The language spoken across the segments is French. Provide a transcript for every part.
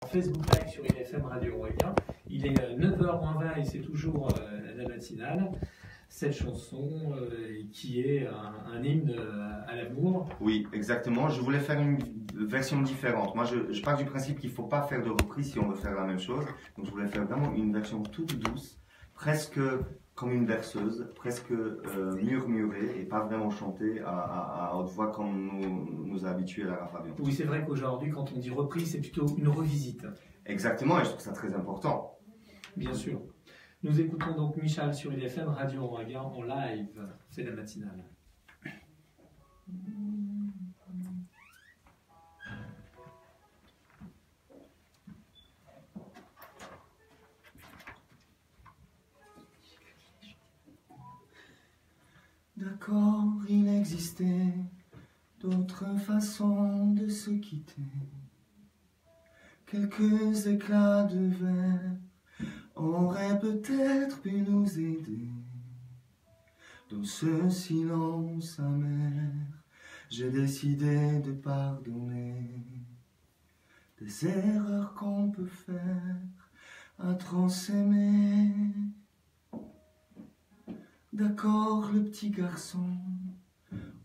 Facebook Live sur IFM Radio Aurélien. Il est 9h20 et c'est toujours la matinale. Cette chanson qui est un hymne à l'amour. Oui, exactement. Je voulais faire une version différente. Moi, je pars du principe qu'il ne faut pas faire de reprise si on veut faire la même chose. Donc, je voulais faire vraiment une version toute douce, presque comme une berceuse, presque murmurée et pas vraiment chantée à haute voix comme nous a habitués Lara Fabian. Oui, c'est vrai qu'aujourd'hui, quand on dit reprise, c'est plutôt une revisite. Exactement, et je trouve ça très important. Bien sûr. Nous écoutons donc Michal sur IFM Radio Aurélien en live. C'est la matinale. D'accord, il existait d'autres façons de se quitter. Quelques éclats de verre auraient peut-être pu nous aider. Dans ce silence amer, j'ai décidé de pardonner des erreurs qu'on peut faire à trop s'aimer. D'accord, le petit garçon,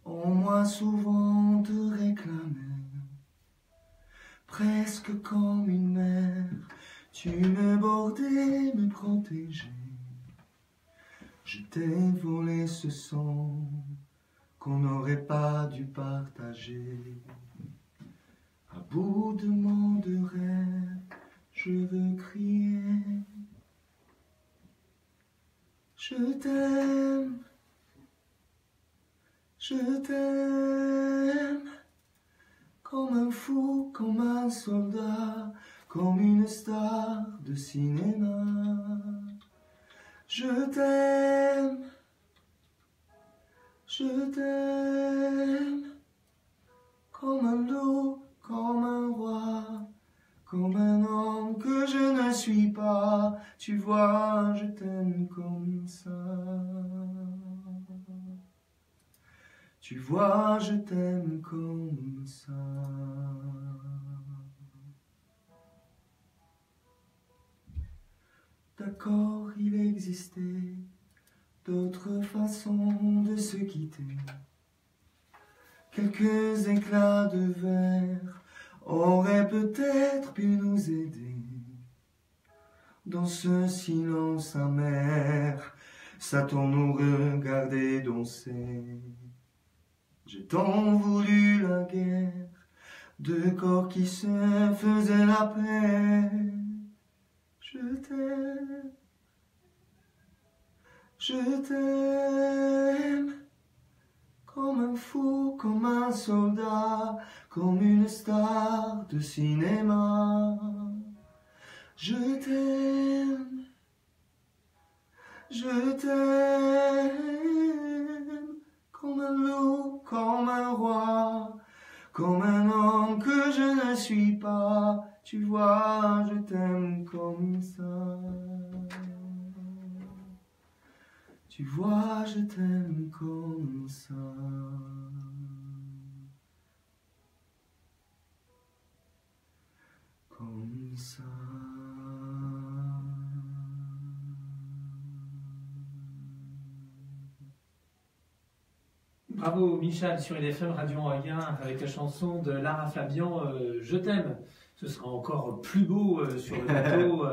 on m'a souvent te réclamait, presque comme une mère, tu me bordais, me protégeais. Je t'ai volé ce sang qu'on n'aurait pas dû partager. À bout de mots de rêve, je veux crier. Je t'aime, comme un fou, comme un soldat, comme une star de cinéma. Je t'aime, comme un loup, comme un roi, comme un homme que je ne suis pas. Tu vois, je t'aime comme ça. Tu vois, je t'aime comme ça. D'accord, il existait d'autres façons de se quitter. Quelques éclats de verre auraient peut-être pu nous aider. Dans ce silence amer, Satan nous regardait danser. J'ai tant voulu la guerre, deux corps qui se faisaient la paix. Je t'aime, comme un fou, comme un soldat, comme une star de cinéma. Je t'aime, comme un loup, comme un roi, comme un homme que je ne suis pas. Tu vois, je t'aime comme ça. Tu vois, je t'aime comme ça. Comme ça. Bravo Michal sur IFM Radio Aurélien avec la chanson de Lara Fabian, Je t'aime. Ce sera encore plus beau sur le plateau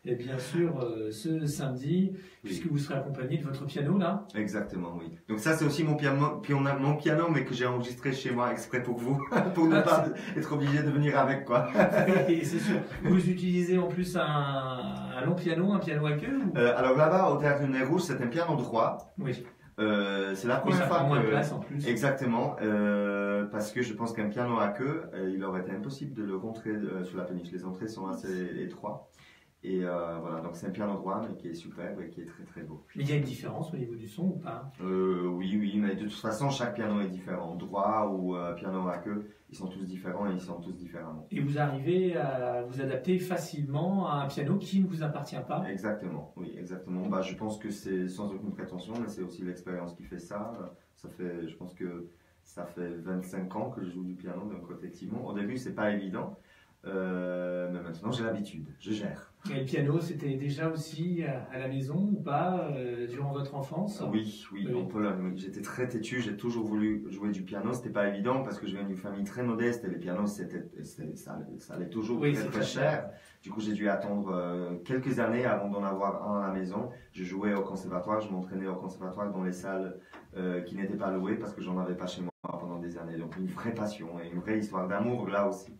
et bien sûr ce samedi, puisque vous serez accompagné de votre piano là. Exactement, oui. Donc ça c'est aussi mon piano, mais que j'ai enregistré chez moi exprès pour vous, pour ne pas être obligé de venir avec quoi. Et c'est sûr. Vous utilisez en plus un long piano, un piano à queue ou... Alors là-bas au Théâtre du Nez Rouge, c'est un piano droit. Oui. C'est la première fois moins que... de place en plus. Exactement, parce que je pense qu'un piano à queue, il aurait été impossible de le rentrer sur la péniche. Les entrées sont assez étroites. Et voilà, donc c'est un piano droit, mais qui est superbe et qui est très très beau. Mais il y a une différence au niveau du son ou pas? Oui, mais de toute façon, chaque piano est différent. Droit ou piano à queue, ils sont tous différents et ils sont tous différemment. Et vous arrivez à vous adapter facilement à un piano qui ne vous appartient pas? Exactement, oui, exactement. Bah, je pense que c'est sans aucune prétention, mais c'est aussi l'expérience qui fait ça. Je pense que ça fait 25 ans que je joue du piano, donc effectivement, au début, c'est pas évident. Mais maintenant, j'ai l'habitude, je gère. Et le piano, c'était déjà aussi à la maison ou pas, durant votre enfance? Oui, en Pologne, oui. J'étais très têtu, j'ai toujours voulu jouer du piano. C'était pas évident parce que je viens d'une famille très modeste et les pianos, ça allait toujours très cher. Du coup, j'ai dû attendre quelques années avant d'en avoir un à la maison. Je jouais au conservatoire, je m'entraînais au conservatoire dans les salles qui n'étaient pas louées parce que j'en avais pas chez moi pendant des années. Donc, une vraie passion et une vraie histoire d'amour là aussi.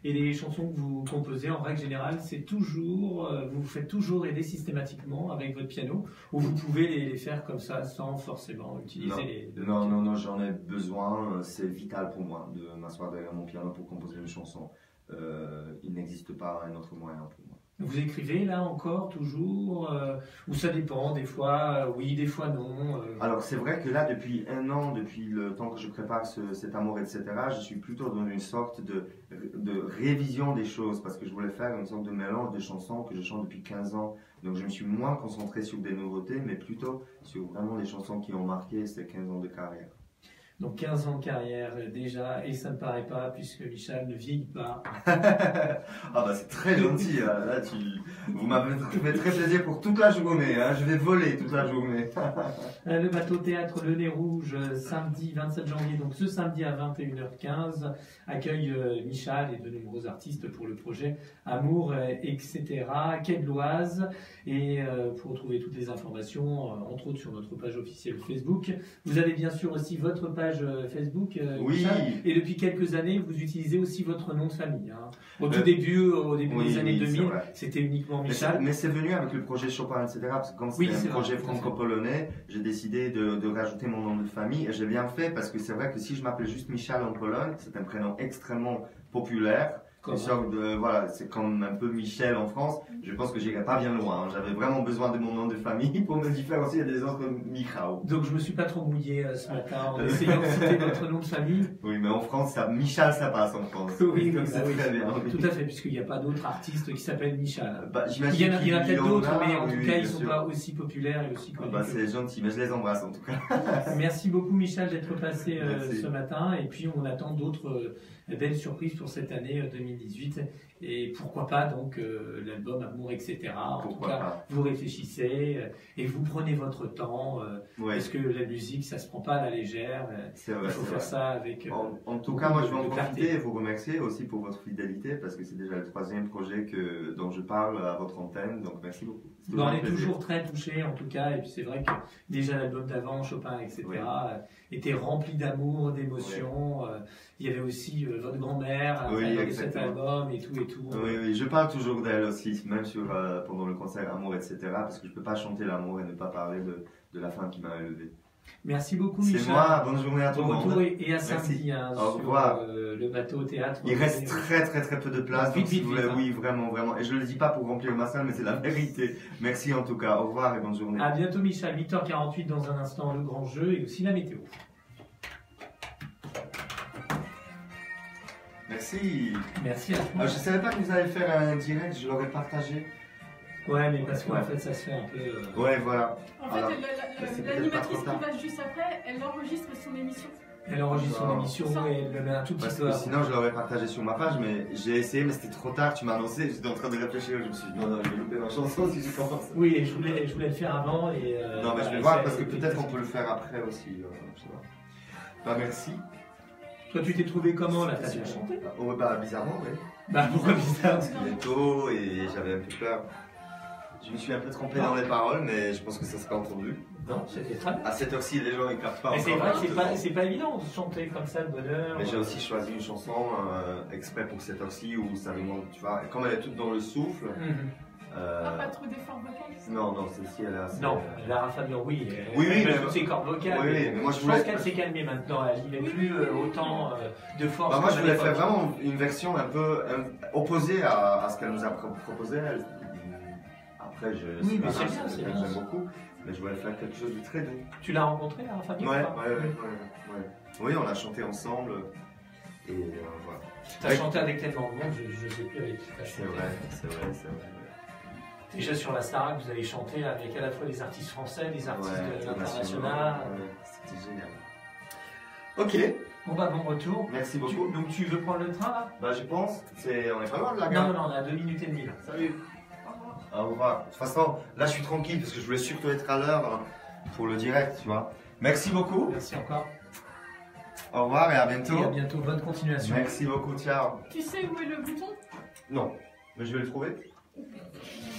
Et les chansons que vous composez, en règle générale, c'est toujours, vous vous faites toujours aider systématiquement avec votre piano, ou vous pouvez les faire comme ça sans forcément utiliser Non, j'en ai besoin. C'est vital pour moi de m'asseoir derrière mon piano pour composer une chanson. Il n'existe pas un autre moyen pour moi. Vous écrivez là encore, toujours, ou ça dépend, des fois oui, des fois non. Alors c'est vrai que là, depuis un an, depuis le temps que je prépare cet amour, etc., je suis plutôt dans une sorte de révision des choses, parce que je voulais faire une sorte de mélange de chansons que je chante depuis 15 ans. Donc je me suis moins concentré sur des nouveautés, mais plutôt sur vraiment les chansons qui ont marqué ces 15 ans de carrière. Donc 15 ans de carrière déjà, et ça ne paraît pas puisque Michal ne vieillit pas. Ah bah c'est très gentil, là vous m'avez fait très plaisir pour toute la journée, hein. Je vais voler toute la journée. Le bateau théâtre Le Nez Rouge, samedi 27 janvier, donc ce samedi à 21h15, accueille Michal et de nombreux artistes pour le projet Amour, etc. Quai de l'Oise, et pour retrouver toutes les informations, entre autres sur notre page officielle Facebook. Vous avez bien sûr aussi votre page Facebook, oui. Michal, et depuis quelques années, vous utilisez aussi votre nom de famille. Hein. Au début des années 2000, c'était uniquement Michal. Mais c'est venu avec le projet Chopin, etc. Parce que comme c'était un projet franco-polonais, j'ai décidé de rajouter mon nom de famille. Et j'ai bien fait parce que c'est vrai que si je m'appelais juste Michal en Pologne, c'est un prénom extrêmement populaire. C'est comme un peu Michel en France. Je pense que j'irai pas bien loin. Hein. J'avais vraiment besoin de mon nom de famille pour me différencier des autres Michał. Donc je me suis pas trop mouillé ce matin en essayant de citer votre nom de famille. Oui, mais en France, Michal, ça passe en France. Oui, c'est très bien. Tout à fait, puisqu'il n'y a pas d'autres artistes qui s'appellent Michal. Il y en a peut-être d'autres, mais en tout cas, ils ne sont pas aussi populaires et aussi connus. C'est gentil, mais je les embrasse en tout cas. Merci beaucoup, Michal, d'être passé ce matin. Et puis, on attend d'autres belles surprises pour cette année 2018. Et pourquoi pas donc l'album Amour, etc. En tout cas, vous réfléchissez et vous prenez votre temps parce que la musique, ça se prend pas à la légère. C'est vrai. Il faut faire ça avec. En tout cas, moi, je vais en profiter et vous remercier aussi pour votre fidélité parce que c'est déjà le 3e projet dont je parle à votre antenne. Donc, merci beaucoup. On est toujours très touchés en tout cas. Et puis c'est vrai que déjà l'album d'avant, Chopin, etc. était rempli d'amour, d'émotions. Il y avait aussi votre grand-mère dans cet album et tout. Oui, je parle toujours d'elle aussi, même pendant le concert Amour, etc. Parce que je ne peux pas chanter l'amour et ne pas parler de la femme qui m'a élevé. Merci beaucoup, Michal. C'est moi, bonne journée à tout le monde. Bon retour et à samedi Au revoir. Le bateau au théâtre. Il reste très peu de place. Vite, oui, vraiment. Et je ne le dis pas pour remplir ma salle, mais c'est la vérité. Merci en tout cas. Au revoir et bonne journée. À bientôt, Michal. 8h48 dans un instant, le grand jeu et aussi la météo. Merci. Merci à toi. Je ne savais pas que vous allez faire un direct, je l'aurais partagé. Ouais, mais parce qu'en fait, ça se fait un peu. Ouais, voilà. En fait, l'animatrice qui va juste après, elle enregistre son émission. Elle enregistre son émission et elle le met un tout petit peu. Parce que sinon, je l'aurais partagé sur ma page, mais j'ai essayé, mais c'était trop tard. Tu m'as annoncé, j'étais en train de réfléchir. Je me suis dit, non, je vais louper ma chanson si je commence. Oui, et je voulais le faire avant. Non, mais je vais voir parce que peut-être qu'on peut le faire après aussi. Je sais pas. Merci. Toi, tu t'es trouvé comment là? T'as bien chanté? Bizarrement, oui. Pourquoi bizarre? Parce qu'il est tôt et j'avais un peu peur. Je me suis un peu trompé dans les paroles, mais je pense que ça s'est pas entendu. Non, c'était très bien. À cette heure-ci, les gens ne captent pas. Mais c'est vrai que c'est pas évident de chanter comme ça, le bonheur. Mais j'ai aussi choisi une chanson exprès pour cette heure-ci où ça me demande, tu vois, comme elle est toute dans le souffle. Pas trop d'efforts vocaux. Non, celle-ci elle est assez. Non, Lara Fabian, oui. Oui, mais toutes ses cordes vocales. Oui, mais moi je pense qu'elle s'est calmée maintenant. Elle n'y met plus autant de force. Moi, je voulais faire vraiment une version un peu opposée à ce qu'elle nous a proposé. Après, j'aime beaucoup, mais je voulais faire quelque chose de très doux. Tu l'as rencontrée, Lara Fabian? Ouais. Oui, on a chanté ensemble. Et voilà. Tu as chanté avec tellement de monde, je ne sais plus avec qui tu as chanté. C'est vrai. Déjà sur la Starac, vous avez chanté avec à la fois des artistes français, des artistes internationaux. C'était génial. Ok. Bon bah bon retour. Merci beaucoup. Donc tu veux prendre le train là? Bah je pense, on est pas loin de la Non, gare. non, non, on a 2 minutes et demie là. Salut. Au revoir. De toute façon, là je suis tranquille parce que je voulais surtout être à l'heure pour le direct, tu vois. Merci beaucoup. Merci encore. Au revoir et à bientôt. Et à bientôt, bonne continuation. Merci beaucoup, ciao. Tu sais où est le bouton? Non, mais je vais le trouver.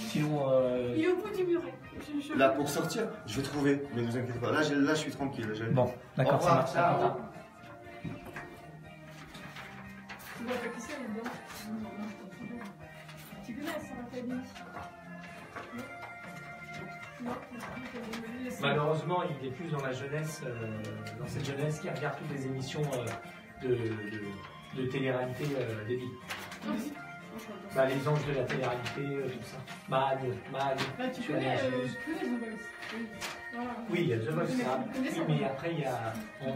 Sinon, Il est au bout du muret. Là pour sortir, je vais trouver, mais ne vous inquiétez pas. Là je suis tranquille. bon, d'accord, Au ça revoir, marche. ciao. Tu vois pas qui c'est là-dedans? Tu connais ça, Nathalie? Non, Malheureusement, il est plus dans la jeunesse, dans cette jeunesse qui regarde toutes les émissions de télé-réalité des vies. Bah, les anges de la télé-réalité, tout ça. Mag. Bah, tu connais The Voice. Oui, il y a The Voice, ça. Oui, mais après, il y a,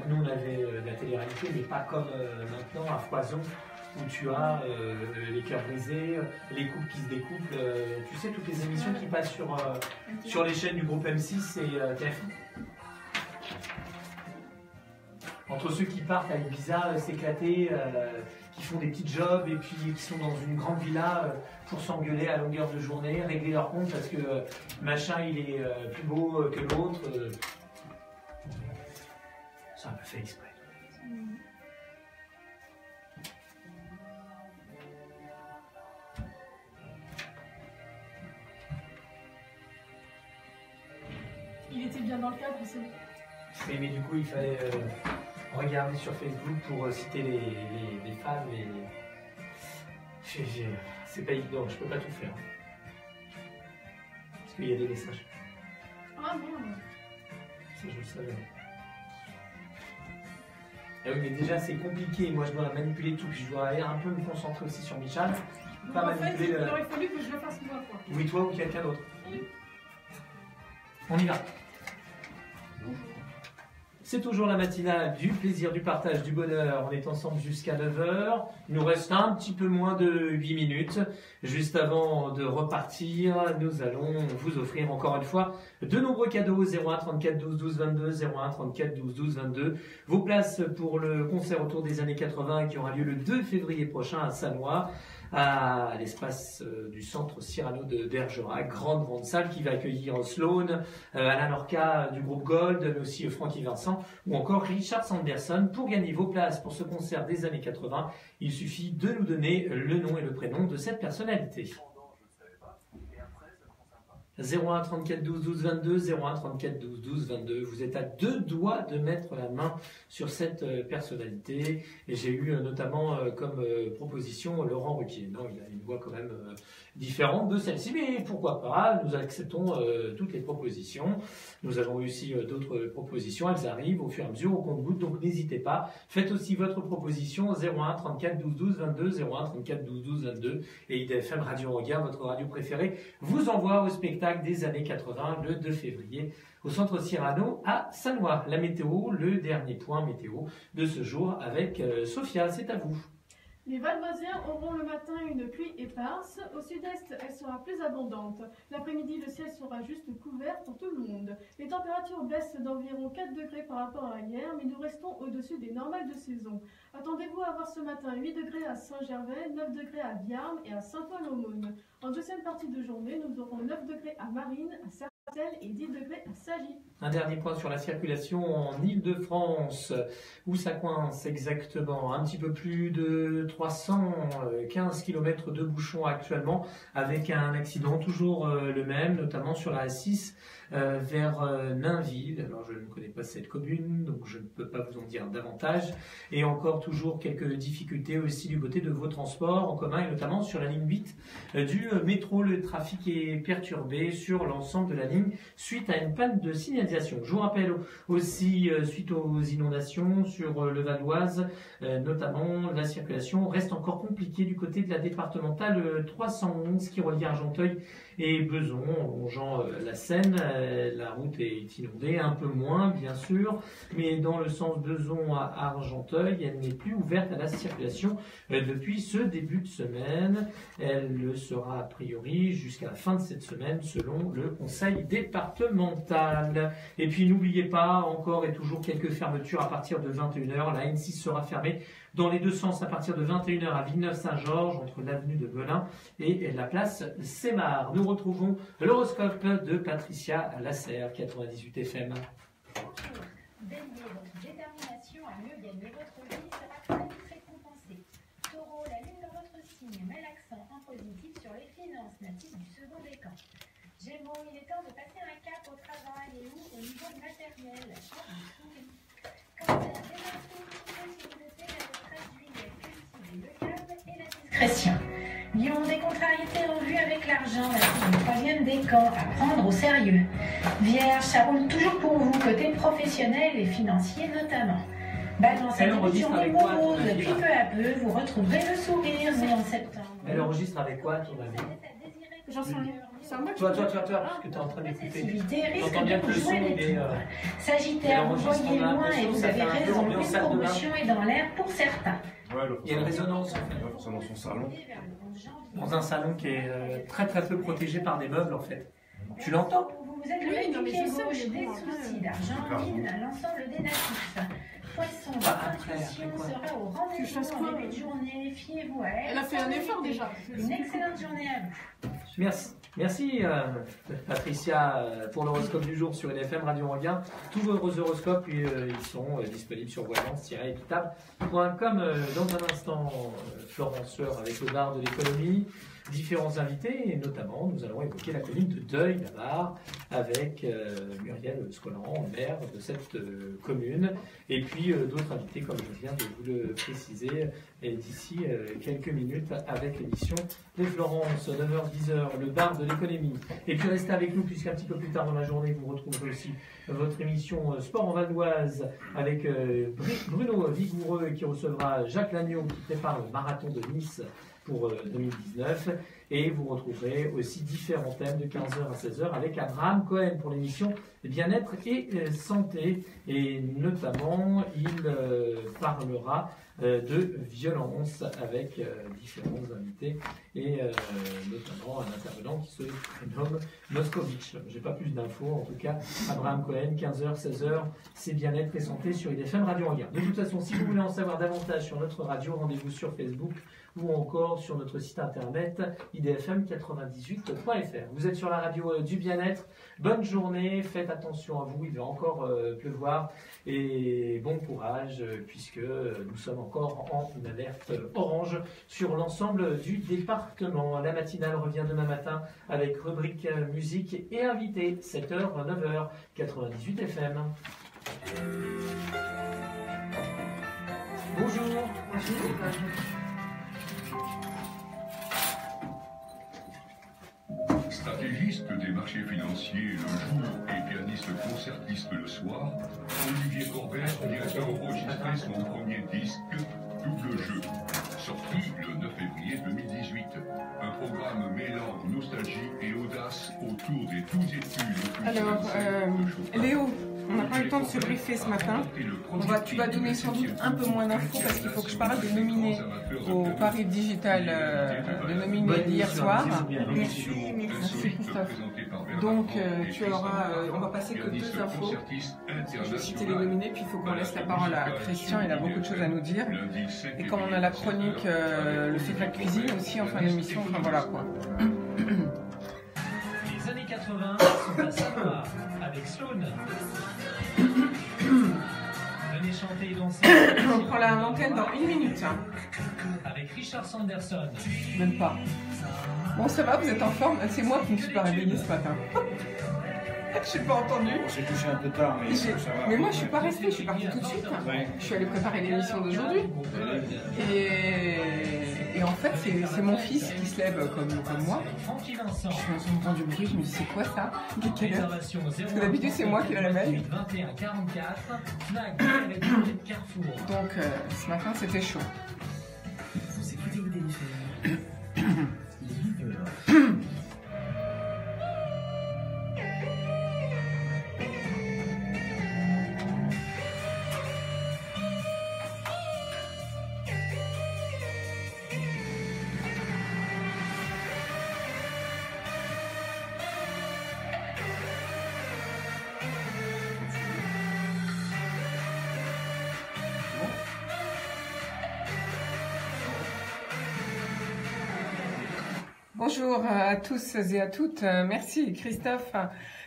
nous, on avait la télé-réalité, mais pas comme maintenant à foison, où tu as les cœurs brisés, les couples qui se découplent. Tu sais, toutes les émissions qui passent sur les chaînes du groupe M6 et TF1. Entre ceux qui partent à Ibiza s'éclater, qui font des petits jobs et puis qui sont dans une grande villa pour s'engueuler à longueur de journée, régler leur compte parce que machin il est plus beau que l'autre. C'est un peu fait exprès. Il était bien dans le cadre, c'est bon. Mais du coup il fallait regarder sur Facebook pour citer les femmes et c'est pas évident, je peux pas tout faire. Parce qu'il y a des messages. Ah merde. Ça je le savais. Ah oui, mais déjà c'est compliqué, moi je dois manipuler tout, puis je dois un peu me concentrer aussi sur Michal. Donc en fait, il aurait fallu que je le fasse moi, quoi. Oui, toi ou quelqu'un d'autre. On y va. C'est toujours la matinale du plaisir, du partage, du bonheur. On est ensemble jusqu'à 9h. Il nous reste un petit peu moins de 8 minutes. Juste avant de repartir, nous allons vous offrir encore une fois de nombreux cadeaux. 01 34 12 12 22, 01 34 12 12 22. Vos places pour le concert autour des années 80 qui aura lieu le 2 février prochain à Sannois, à l'espace du centre Cyrano de Bergerac, grande salle qui va accueillir Sloan, Alain Lorca du groupe Gold, mais aussi Francky Vincent ou encore Richard Sanderson. Pour gagner vos places pour ce concert des années 80, il suffit de nous donner le nom et le prénom de cette personnalité. 01 34 12 12 22, 01 34 12 12 22. Vous êtes à 2 doigts de mettre la main sur cette personnalité. Et j'ai eu notamment comme proposition Laurent Ruquier. Non, il a une voix quand même différente de celle-ci, mais pourquoi pas, nous acceptons toutes les propositions. Nous avons eu aussi d'autres propositions, elles arrivent au fur et à mesure au compte-gouttes, donc n'hésitez pas. Faites aussi votre proposition 01 34 12 12 22, 01 34 12 12 22, et IDFM Radio Regard, votre radio préférée, vous envoie au spectacle des années 80 le 2 février au centre Cyrano à Sannois. La météo, le dernier point météo de ce jour avec Sophia, c'est à vous. Les Valdoisiens auront le matin une pluie éparse. Au sud-est, elle sera plus abondante. L'après-midi, le ciel sera juste couvert pour tout le monde. Les températures baissent d'environ 4 degrés par rapport à hier, mais nous restons au-dessus des normales de saison. Attendez-vous à avoir ce matin 8 degrés à Saint-Gervais, 9 degrés à Biarn et à Saint-Paul-aux-Maunes. En deuxième partie de journée, nous aurons 9 degrés à Marines, à Sarcelles et 10 degrés à Sagy. Un dernier point sur la circulation en Île-de-France, où ça coince exactement. Un petit peu plus de 315 km de bouchons actuellement, avec un accident toujours le même, notamment sur la A6 vers Nainville. Alors je ne connais pas cette commune, donc je ne peux pas vous en dire davantage. Et encore toujours quelques difficultés aussi du côté de vos transports en commun, et notamment sur la ligne 8 du métro. Le trafic est perturbé sur l'ensemble de la ligne suite à une panne de signalisation. Je vous rappelle aussi, suite aux inondations sur le Val d'Oise, notamment la circulation reste encore compliquée du côté de la départementale 311 qui relie Argenteuil et Beson, en longeant la Seine. La route est inondée, un peu moins bien sûr, mais dans le sens Beson à Argenteuil, elle n'est plus ouverte à la circulation depuis ce début de semaine. Elle le sera a priori jusqu'à la fin de cette semaine selon le Conseil des départementale. Et puis n'oubliez pas, encore et toujours quelques fermetures à partir de 21h. La N6 sera fermée dans les deux sens à partir de 21h à Villeneuve-Saint-Georges, entre l'avenue de Belin et la place Sémar. Nous retrouvons l'horoscope de Patricia Lasserre, 98 FM. Bonjour. Bélier, votre détermination à mieux gagner votre vie sera très vite récompensée. Taureau, la lune dans votre signe met l'accent en positif sur les finances natives du second décan. Gémeaux, il est temps de passer un cap au travail et ou au niveau matériel. Cancer, délaissez toute possibilité d'être 13 juillet, cultivez le calme et la discrétion. Lion, des contrariétés en vue avec l'argent, le troisième décan à prendre au sérieux. Vierge, ça roule toujours pour vous, côté professionnel et financier notamment. Balance, à une journée morose, puis peu à peu, vous retrouverez le sourire, mais en septembre. Elle enregistre avec quoi, ton ami? J'en sais rien. C'est un match. Toi, parce que tu es en train d'écouter. J'entends bien que le son, il est... Sagittaire, vous voyez loin et vous avez raison, une promotion est dans l'air pour certains. Il y a une résonance en fait. C'est dans son salon. Dans un salon qui est très très peu protégé par des meubles en fait. Tu l'entends? Vous êtes le non, mais pied je sais, gauche je des comprends. soucis d'argent, mine à l'ensemble des natifs. Poisson, après, votre intuition après quoi? sera au Tu rendez-vous fasses en quoi, début de journée, fiez-vous à elle. Elle a fait un effort déjà. Une excellente journée à vous. Merci Patricia pour l'horoscope du jour sur LFM Radio Regain. Tous vos horoscopes ils sont disponibles sur voyance-équitable.com. Dans un instant, Florence Fleur avec le bar de l'économie, différents invités et notamment nous allons évoquer la commune de Deuil-la-Barre avec Muriel Scolland, maire de cette commune, et puis d'autres invités comme je viens de vous le préciser et d'ici quelques minutes avec l'émission des Florence, 9h-10h, le bar de l'économie. Et puis restez avec nous puisqu'un petit peu plus tard dans la journée vous retrouverez aussi votre émission Sport en Val d'Oise avec Bruno Vigoureux qui recevra Jacques Lagneau qui prépare le marathon de Nice pour 2019, et vous retrouverez aussi différents thèmes de 15h à 16h avec Abraham Cohen pour l'émission Bien-être et Santé, et notamment il parlera de violence avec différents invités et notamment un intervenant qui se prénomme Moscovitch. J'ai pas plus d'infos, en tout cas Abraham Cohen, 15h, 16h, c'est Bien-être et Santé sur IDFM Radio Regain. De toute façon, si vous voulez en savoir davantage sur notre radio, rendez-vous sur Facebook ou encore sur notre site internet idfm98.fr. Vous êtes sur la radio du bien-être. Bonne journée, faites attention à vous, il va encore pleuvoir et bon courage puisque nous sommes encore en alerte orange sur l'ensemble du département. La matinale revient demain matin avec rubrique musique et invité 7h, 9h, 98 FM. Bonjour. Stratégiste des marchés financiers le jour et pianiste concertiste le soir, Olivier Corbet vient d'enregistrer son premier disque, Double Jeu, sorti le 9 février 2018. Un programme mêlant nostalgie et audace autour des 12 études les plus Alors, Léo, on n'a pas eu le temps de se briefer ce matin. Tu vas donner sans doute un peu moins d'infos parce qu'il faut que je parle des nominés au Paris Digital, de nominés d'hier soir. Merci Christophe. Donc tu auras, on va passer que 2 infos. Je vais citer les nominés, puis il faut qu'on laisse la parole à Christian, il a beaucoup de choses à nous dire. Et comme on a la chronique, le secret de cuisine aussi en fin d'émission, enfin voilà quoi. Les années 80 sont à savoir avec Sloan. Venez chanter et danser. On prend l'antenne dans 1 minute. Hein. Avec Richard Sanderson. Même pas. Bon, ça va, vous êtes en forme? C'est moi qui me suis pas réveillée ce matin. Je n'ai pas entendu. On s'est couché un peu tard, mais ça va. Mais moi, je suis pas restée, je suis partie tout de suite. Ouais. Je suis allée préparer l'émission d'aujourd'hui. Et en fait, c'est mon fils qui se lève comme moi. Francky Vincent. Je suis entendu du bruit, je me dis c'est quoi ça? Il est quelle heure? Réservation Parce que d'habitude, c'est moi qui la réveille. 21 44. Fnac avec Carrefour. Donc, ce matin, c'était chaud. Vous écoutez le téléphone. Bonjour à tous et à toutes. Merci Christophe.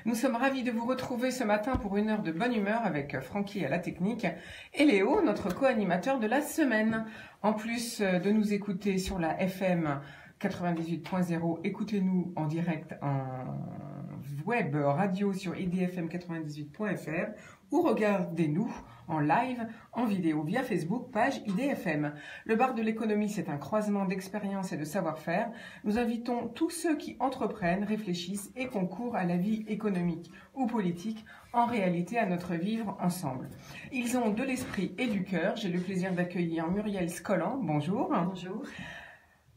Nous sommes ravis de vous retrouver ce matin pour une heure de bonne humeur avec Francky à la technique et Léo, notre co-animateur de la semaine. En plus de nous écouter sur la FM 98.0, écoutez-nous en direct en web radio sur idfm98.fr ou regardez-nous en live, en vidéo via Facebook, page IDFM. Le bar de l'économie, c'est un croisement d'expérience et de savoir-faire. Nous invitons tous ceux qui entreprennent, réfléchissent et concourent à la vie économique ou politique, en réalité à notre vivre ensemble. Ils ont de l'esprit et du cœur. J'ai le plaisir d'accueillir Muriel Scollan. Bonjour. Bonjour.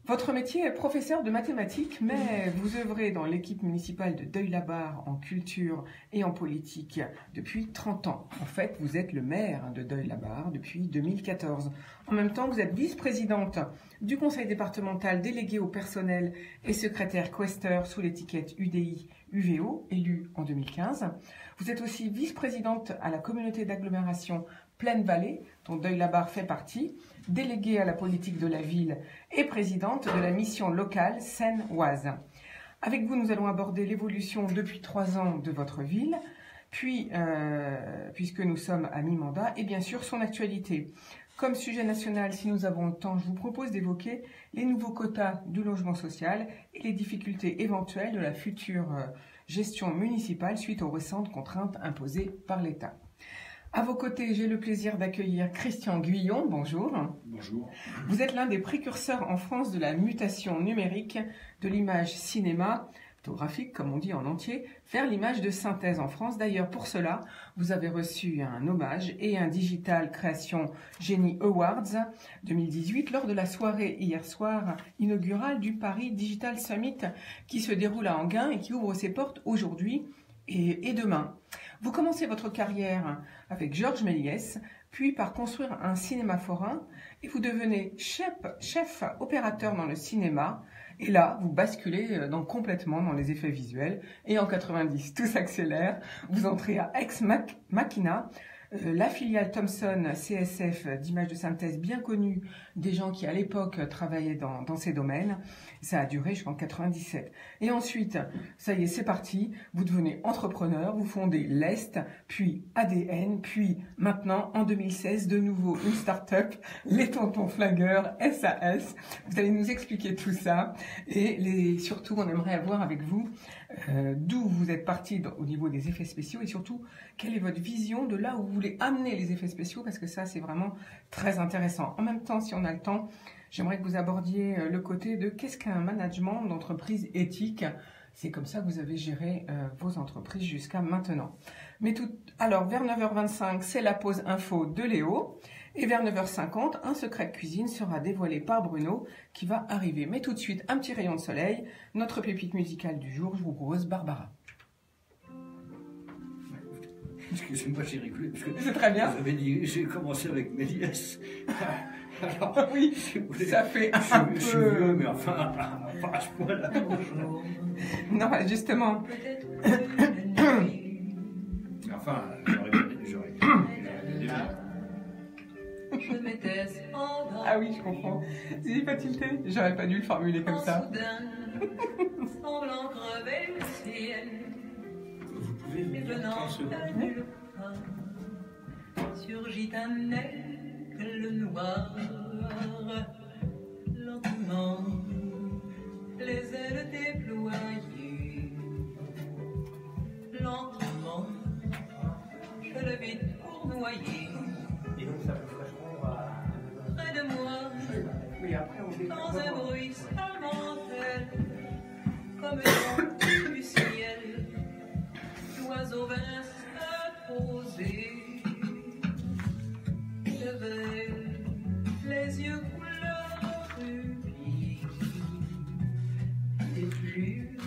Votre métier est professeur de mathématiques, mais vous œuvrez dans l'équipe municipale de Deuil-la-Barre en culture et en politique depuis 30 ans. En fait, vous êtes le maire de Deuil-la-Barre depuis 2014. En même temps, vous êtes vice-présidente du conseil départemental déléguée au personnel et secrétaire questeur sous l'étiquette UDI-UVO, élue en 2015. Vous êtes aussi vice-présidente à la communauté d'agglomération Plaine-Vallée, dont Deuil-la-Barre fait partie, déléguée à la politique de la ville et présidente de la mission locale Seine-Oise. Avec vous, nous allons aborder l'évolution depuis 3 ans de votre ville, puis, puisque nous sommes à mi-mandat, et bien sûr son actualité. Comme sujet national, si nous avons le temps, je vous propose d'évoquer les nouveaux quotas du logement social et les difficultés éventuelles de la future gestion municipale suite aux récentes contraintes imposées par l'État. À vos côtés, j'ai le plaisir d'accueillir Christian Guyon. Bonjour. Bonjour. Vous êtes l'un des précurseurs en France de la mutation numérique de l'image cinématographique, comme on dit en entier, vers l'image de synthèse en France. D'ailleurs, pour cela, vous avez reçu un hommage et un Digital Creation Genie Awards 2018 lors de la soirée hier soir inaugurale du Paris Digital Summit qui se déroule à Enghien et qui ouvre ses portes aujourd'hui et demain. Vous commencez votre carrière avec Georges Méliès, puis par construire un cinéma forain, et vous devenez chef opérateur dans le cinéma, et là, vous basculez complètement dans les effets visuels, et en 90, tout s'accélère, vous entrez à Ex Machina, la filiale Thomson CSF d'images de synthèse bien connue des gens qui à l'époque travaillaient dans ces domaines. Ça a duré jusqu'en 97. Et ensuite, ça y est, c'est parti. Vous devenez entrepreneur, vous fondez l'Est, puis ADN, puis maintenant, en 2016, de nouveau une start-up, les Tontons Flingueurs, SAS. Vous allez nous expliquer tout ça. Et surtout, on aimerait avoir avec vous d'où vous êtes parti au niveau des effets spéciaux et surtout, quelle est votre vision de là où vous voulez amener les effets spéciaux, parce que ça, c'est vraiment très intéressant. En même temps, si on a le temps, j'aimerais que vous abordiez le côté de qu'est-ce qu'un management d'entreprise éthique. C'est comme ça que vous avez géré vos entreprises jusqu'à maintenant. Alors, vers 9h25, c'est la pause info de Léo. Et vers 9h50, un secret de cuisine sera dévoilé par Bruno qui va arriver. Mais tout de suite, un petit rayon de soleil. Notre pépite musicale du jour, je vous propose Barbara. Excusez-moi, j'ai rigolé parce que c'est très bien. Vous avez dit, j'ai commencé avec Méliès. Alors, oui, si vous voulez, ça fait un peu... Je suis vieux, mais enfin, pas à ce point-là. Non, justement. Enfin, j'aurais Ah oui, je comprends. C'est pas tilté. J'aurais pas dû le formuler comme ça. Vous pouvez me dire 30 secondes. Surgit un aigle noir, lentement, les ailes déployées, lentement, je le vis tournoyer. Et donc ça vous ferait Près de moi, oui, après, dans un bruit sarmentel, comme le du ciel, l'oiseau vint s'apposer. J'avais les yeux couleur rubis et plus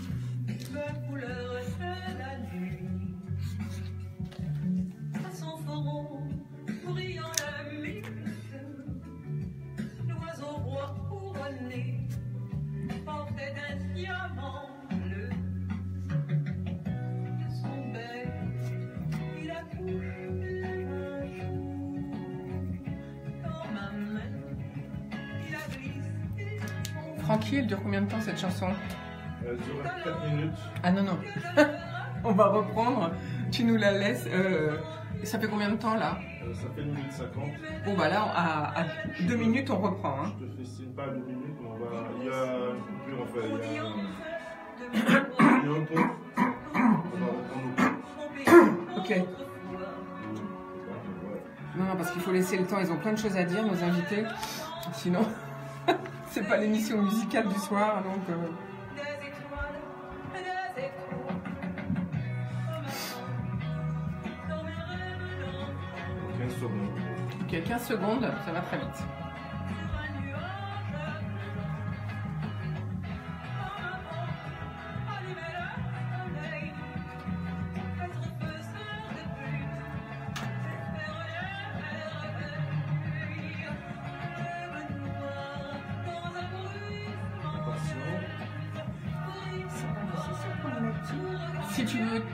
la couleur de la nuit. À son front, brillant la mine, l'oiseau roi couronné portait un diamant bleu. De son bec, il accouche un jour. Dans ma main, il a glissé. Francky, elle dure combien de temps cette chanson? Elle dure 4 minutes. Ah non, non. On va reprendre. Tu nous la laisses. Ça fait combien de temps là? Ça fait 1 minute 50. Bon bah là, à 2 minutes, on reprend. Hein. Je te fais signe pas à 2 minutes, mais il y a une coupure en fait. Il y a un pont. On va reprendre nos Ok. Non, non, parce qu'il faut laisser le temps. Ils ont plein de choses à dire, nos invités. Sinon, c'est pas l'émission musicale du soir, donc. 15 secondes. Ok, 15 secondes, ça va très vite.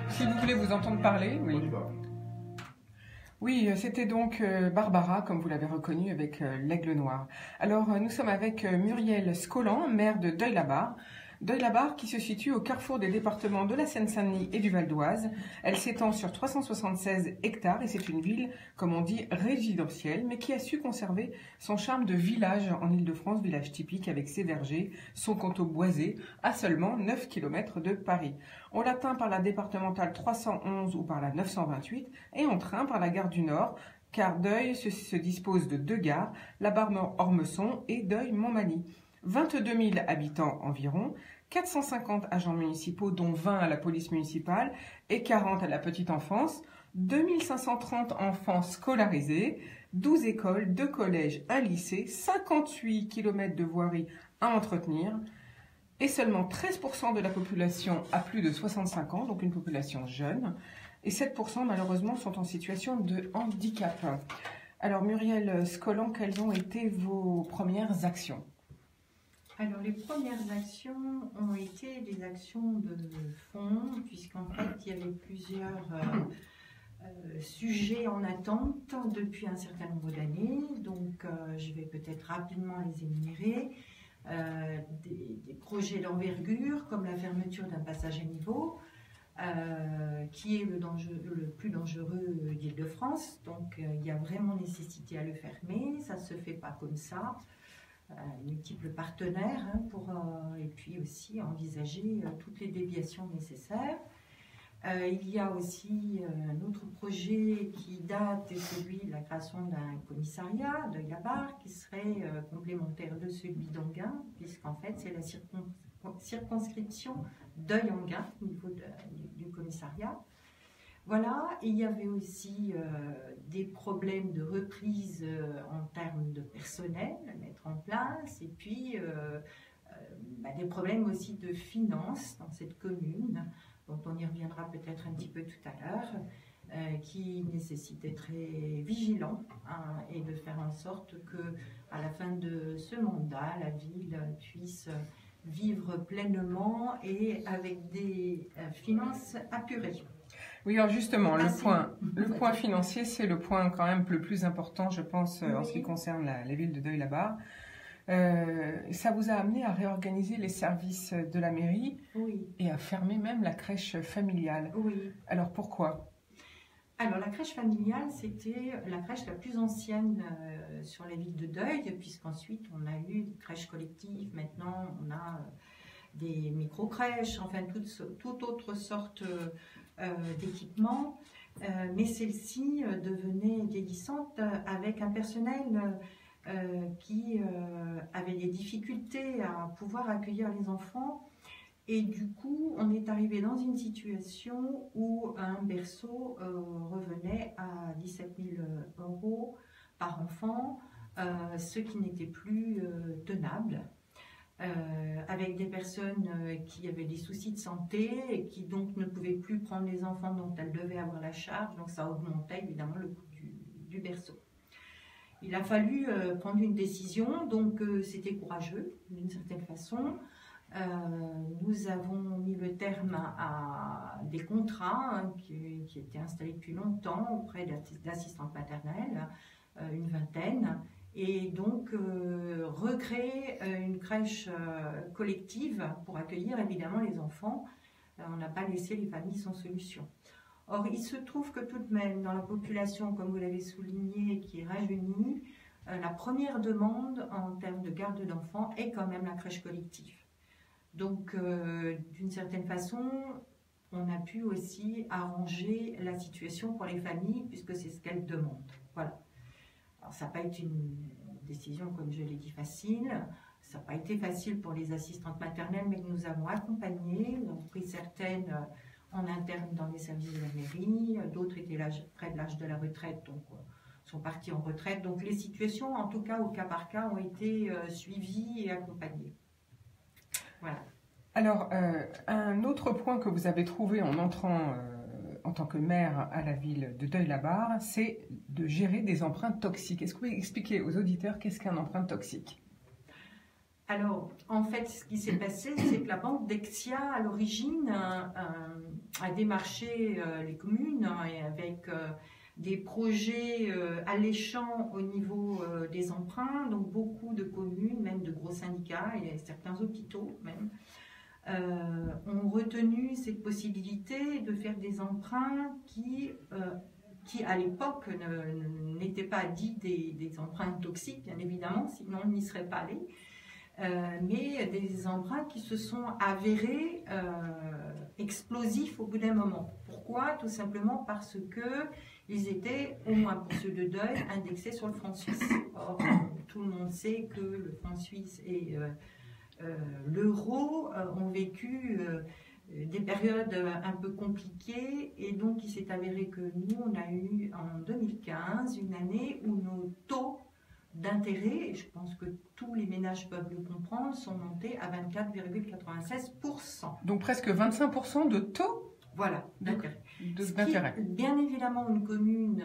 Si vous voulez vous entendre parler, oui. Oui, c'était donc Barbara, comme vous l'avez reconnu, avec l'Aigle Noir. Alors, nous sommes avec Muriel Scolan, maire de Deuil-la-Barre. Deuil-la-Barre qui se situe au carrefour des départements de la Seine-Saint-Denis et du Val d'Oise. Elle s'étend sur 376 hectares et c'est une ville, comme on dit, résidentielle, mais qui a su conserver son charme de village en Île-de-France, village typique avec ses vergers, son canton boisé, à seulement 9 km de Paris. On l'atteint par la départementale 311 ou par la 928 et en train par la gare du Nord, car Deuil se dispose de 2 gares, la Barre-Ormesson et Deuil-Montmagny. 22 000 habitants environ, 450 agents municipaux, dont 20 à la police municipale et 40 à la petite enfance, 2530 enfants scolarisés, 12 écoles, 2 collèges, un lycée, 58 km de voirie à entretenir et seulement 13% de la population a plus de 65 ans, donc une population jeune, et 7% malheureusement sont en situation de handicap. Alors Muriel Scolan, quelles ont été vos premières actions ? Alors, les premières actions ont été des actions de fond, puisqu'en fait, il y avait plusieurs sujets en attente depuis un certain nombre d'années. Donc, je vais peut-être rapidement les énumérer. Des projets d'envergure, comme la fermeture d'un passage à niveau, qui est le plus dangereux d'Île-de-France. Donc, il y a vraiment nécessité à le fermer. Ça ne se fait pas comme ça. Multiples partenaires et puis aussi envisager toutes les déviations nécessaires. Il y a aussi un autre projet qui date, celui de la création d'un commissariat de Deuil-la-Barre qui serait complémentaire de celui d'Enghien, puisqu'en fait c'est la circonscription Deuil-Enghien au niveau du commissariat. Voilà, et il y avait aussi des problèmes de reprise en termes de personnel à mettre en place, et puis des problèmes aussi de finances dans cette commune, dont on y reviendra peut-être un petit peu tout à l'heure, qui nécessite d'être très vigilant et de faire en sorte que, à la fin de ce mandat, la ville puisse vivre pleinement et avec des finances apurées. Oui, alors justement, le point financier, c'est le point quand même le plus important, je pense, en ce qui concerne les villes de Deuil-la-Barre. Ça vous a amené à réorganiser les services de la mairie et à fermer même la crèche familiale. Oui. Alors pourquoi ? Alors la crèche familiale, c'était la crèche la plus ancienne sur la ville de Deuil, puisqu'ensuite on a eu des crèches collectives, maintenant on a des micro-crèches, enfin toute autre sorte d'équipements, mais celle-ci devenait vieillissante avec un personnel qui avait des difficultés à pouvoir accueillir les enfants, et du coup on est arrivé dans une situation où un berceau revenait à 17 000 € par enfant, ce qui n'était plus tenable. Avec des personnes qui avaient des soucis de santé et qui donc ne pouvaient plus prendre les enfants dont elles devaient avoir la charge, donc ça augmentait évidemment le coût du berceau. Il a fallu prendre une décision, donc c'était courageux d'une certaine façon. Nous avons mis le terme à des contrats qui étaient installés depuis longtemps auprès d'assistantes maternelles, une vingtaine, et donc recréer une crèche collective pour accueillir évidemment les enfants. On n'a pas laissé les familles sans solution. Or, il se trouve que tout de même, dans la population, comme vous l'avez souligné, qui est rajeunie, la première demande en termes de garde d'enfants est quand même la crèche collective. Donc, d'une certaine façon, on a pu aussi arranger la situation pour les familles, puisque c'est ce qu'elles demandent. Voilà. Alors, ça n'a pas été une décision, comme je l'ai dit, facile. Ça n'a pas été facile pour les assistantes maternelles, mais nous avons accompagné. Nous avons pris certaines en interne dans les services de la mairie. D'autres étaient près de l'âge de la retraite, donc sont partis en retraite. Donc les situations, en tout cas au cas par cas, ont été suivies et accompagnées. Voilà. Alors, un autre point que vous avez trouvé en entrant en tant que maire à la ville de Deuil-la-Barre, c'est de gérer des empreintes toxiques. Est-ce que vous pouvez expliquer aux auditeurs qu'est-ce qu'une empreinte toxique? Alors, en fait, ce qui s'est passé, c'est que la banque Dexia, à l'origine, a démarché les communes avec des projets alléchants au niveau des emprunts. Donc, beaucoup de communes, même de gros syndicats et certains hôpitaux même, ont retenu cette possibilité de faire des emprunts qui à l'époque n'étaient pas dits des emprunts toxiques, bien évidemment, sinon on n'y serait pas allé. Mais des emprunts qui se sont avérés explosifs au bout d'un moment. Pourquoi? Tout simplement parce qu'ils étaient, au moins pour ceux de Deuil, indexés sur le franc suisse. Or, tout le monde sait que le franc suisse et l'euro ont vécu des périodes un peu compliquées, et donc il s'est avéré que nous, on a eu en 2015 une année où nos taux d'intérêt, et je pense que tous les ménages peuvent le comprendre, sont montés à 24,96%. Donc presque 25% de taux? Voilà, d'intérêt. D'intérêt. Bien évidemment, une commune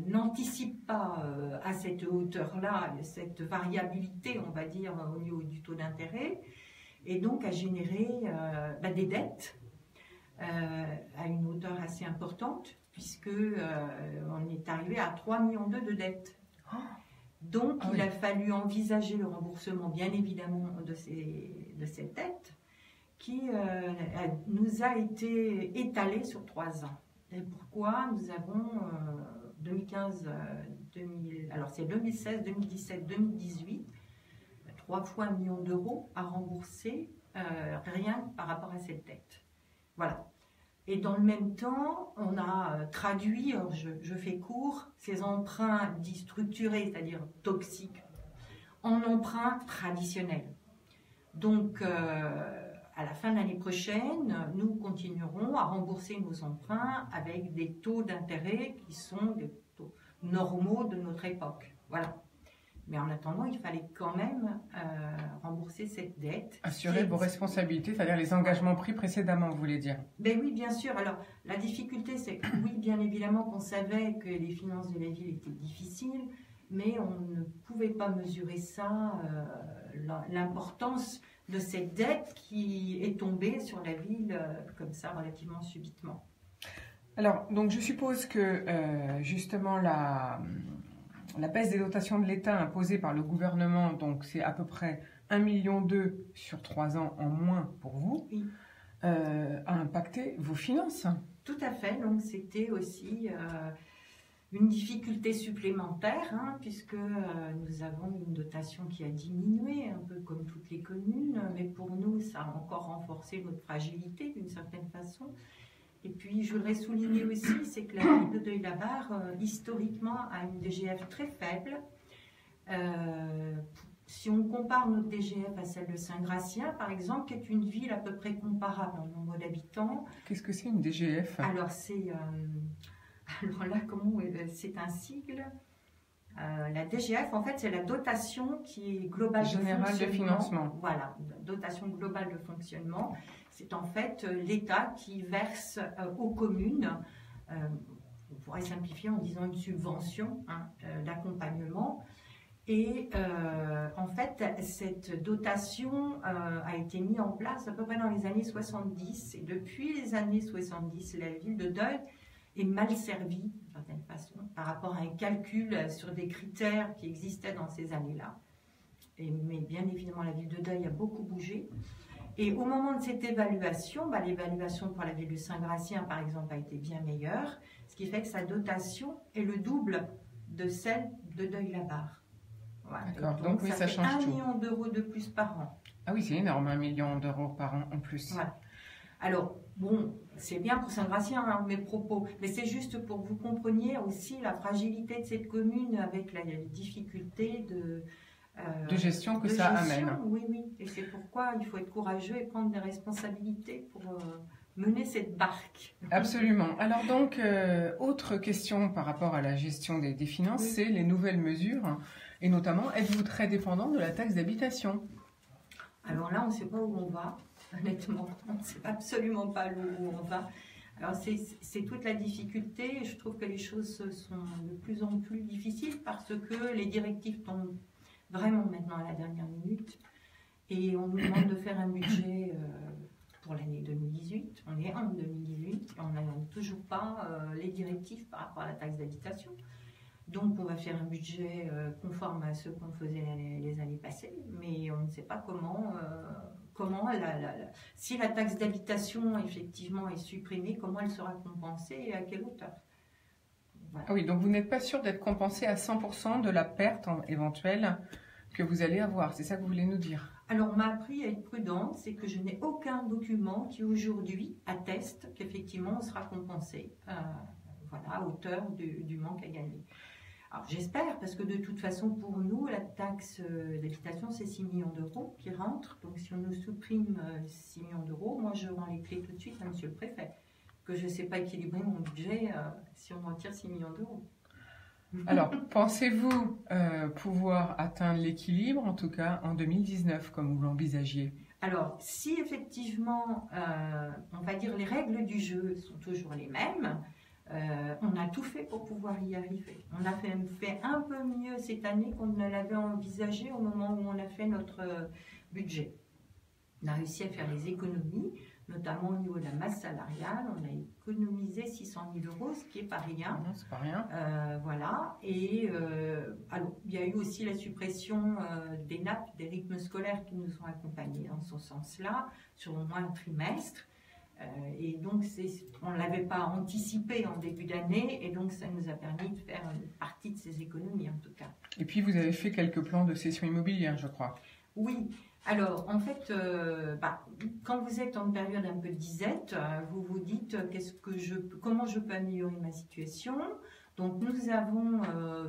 n'anticipe pas à cette hauteur-là, cette variabilité, on va dire, au niveau du taux d'intérêt, et donc a généré des dettes à une hauteur assez importante, puisque on est arrivé à 3,2 millions de dettes. Donc, il a fallu envisager le remboursement, bien évidemment, de cette dette qui nous a été étalée sur 3 ans. Et pourquoi? Nous avons c'est 2016, 2017, 2018, 3 fois 1 million d'euros à rembourser, rien par rapport à cette dette. Voilà. Et dans le même temps, on a traduit, alors je fais court, ces emprunts dits structurés, c'est-à-dire toxiques, en emprunts traditionnels. Donc, à la fin de l'année prochaine, nous continuerons à rembourser nos emprunts avec des taux d'intérêt qui sont des taux normaux de notre époque. Voilà. Mais en attendant, il fallait quand même rembourser cette dette. Assurer vos responsabilités, c'est-à-dire les engagements pris précédemment, vous voulez dire? Ben oui, bien sûr. Alors, la difficulté, c'est que oui, bien évidemment qu'on savait que les finances de la ville étaient difficiles, mais on ne pouvait pas mesurer ça, l'importance de cette dette qui est tombée sur la ville comme ça, relativement subitement. Alors, donc je suppose que justement la baisse des dotations de l'État imposée par le gouvernement, donc c'est à peu près 1,2 million sur 3 ans en moins pour vous, oui. A impacté vos finances. Tout à fait, donc c'était aussi une difficulté supplémentaire, puisque nous avons une dotation qui a diminué, un peu comme toutes les communes, mais pour nous, ça a encore renforcé notre fragilité d'une certaine façon. Et puis, je voudrais souligner aussi, c'est que la ville de Deuil-la-Barre, historiquement, a une DGF très faible. Si on compare notre DGF à celle de Saint-Gratien, par exemple, qui est une ville à peu près comparable en nombre d'habitants. Qu'est-ce que c'est une DGF? Alors, c'est un sigle. La DGF, en fait, c'est la dotation qui est globale générale de financement. Voilà, dotation globale de fonctionnement. C'est en fait l'État qui verse aux communes, on pourrait simplifier en disant une subvention d'accompagnement. Et en fait, cette dotation a été mise en place à peu près dans les années 70. Et depuis les années 70, la ville de Deuil est mal servi, d'une certaine façon, par rapport à un calcul sur des critères qui existaient dans ces années-là. Mais bien évidemment, la ville de Deuil a beaucoup bougé. Et au moment de cette évaluation, l'évaluation pour la ville de Saint-Gratien, par exemple, a été bien meilleure, ce qui fait que sa dotation est le double de celle de Deuil-la-Barre. Voilà. D'accord, donc oui, ça change tout. 1 million d'euros de plus par an. Ah oui, c'est énorme, 1 million d'euros par an en plus. Voilà. Alors, bon, c'est bien pour Saint-Gratien, hein, mes propos, mais c'est juste pour que vous compreniez aussi la fragilité de cette commune avec les difficultés de gestion que ça amène. Oui, oui, et c'est pourquoi il faut être courageux et prendre des responsabilités pour mener cette barque. Absolument. Alors donc, autre question par rapport à la gestion des finances, oui. C'est les nouvelles mesures, et notamment, êtes-vous très dépendant de la taxe d'habitation? Alors là, on ne sait pas où on va, honnêtement, on ne sait absolument pas où on va. Alors c'est toute la difficulté, et je trouve que les choses sont de plus en plus difficiles parce que les directives tombent vraiment maintenant à la dernière minute, et on nous demande de faire un budget pour l'année 2018. On est en 2018 et on n'a toujours pas les directives par rapport à la taxe d'habitation. Donc on va faire un budget conforme à ce qu'on faisait les années passées, mais on ne sait pas comment si la taxe d'habitation effectivement est supprimée, comment elle sera compensée et à quelle hauteur. Voilà. Ah oui, donc vous n'êtes pas sûr d'être compensé à 100% de la perte éventuelle que vous allez avoir, c'est ça que vous voulez nous dire? Alors, on m'a appris à être prudente, c'est que je n'ai aucun document qui aujourd'hui atteste qu'effectivement on sera compensé à hauteur du manque à gagner. Alors j'espère, parce que de toute façon pour nous, la taxe d'habitation c'est 6 millions d'euros qui rentrent, donc si on nous supprime 6 millions d'euros, moi je rends les clés tout de suite à monsieur le préfet, que je ne sais pas équilibrer mon budget si on retire 6 millions d'euros. Alors, pensez-vous pouvoir atteindre l'équilibre, en tout cas en 2019, comme vous l'envisagiez? Alors, si effectivement, on va dire les règles du jeu sont toujours les mêmes, on a tout fait pour pouvoir y arriver. On a fait un peu mieux cette année qu'on ne l'avait envisagé au moment où on a fait notre budget. On a réussi à faire des économies, notamment au niveau de la masse salariale. On a économisé 600 000 euros, ce qui n'est pas rien. Non, c'est pas rien. Voilà. Et alors, il y a eu aussi la suppression des nappes, des rythmes scolaires qui nous ont accompagnés dans ce sens-là, sur au moins un trimestre. Et donc, on ne l'avait pas anticipé en début d'année, et donc ça nous a permis de faire une partie de ces économies, en tout cas. Et puis, vous avez fait quelques plans de cession immobilière, je crois. Oui. Alors, en fait, quand vous êtes en période un peu de disette, vous vous dites comment je peux améliorer ma situation. Donc, nous avons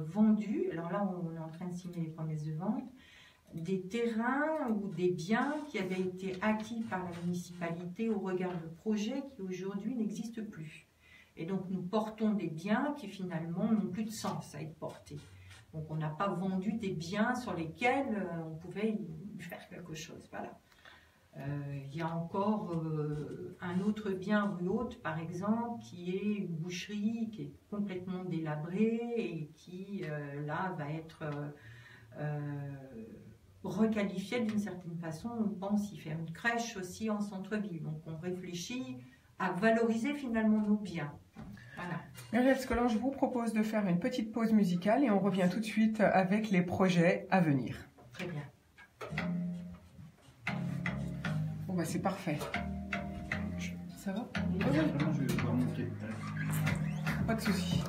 vendu, alors là, on est en train de signer les promesses de vente, des terrains ou des biens qui avaient été acquis par la municipalité au regard de projets qui aujourd'hui n'existent plus. Et donc, nous portons des biens qui finalement n'ont plus de sens à être portés. Donc, on n'a pas vendu des biens sur lesquels on pouvait faire quelque chose. Voilà. Il y a encore un autre bien rue Haute, par exemple, qui est une boucherie qui est complètement délabrée et qui, là, va être requalifiée d'une certaine façon. On pense y faire une crèche aussi en centre-ville. Donc, on réfléchit à valoriser finalement nos biens. Voilà. Muriel Scolan, je vous propose de faire une petite pause musicale et on revient tout de suite avec les projets à venir. Très bien. Bon, bah c'est parfait. Ça va? Oui. Je vais devoir monter. Pas de souci.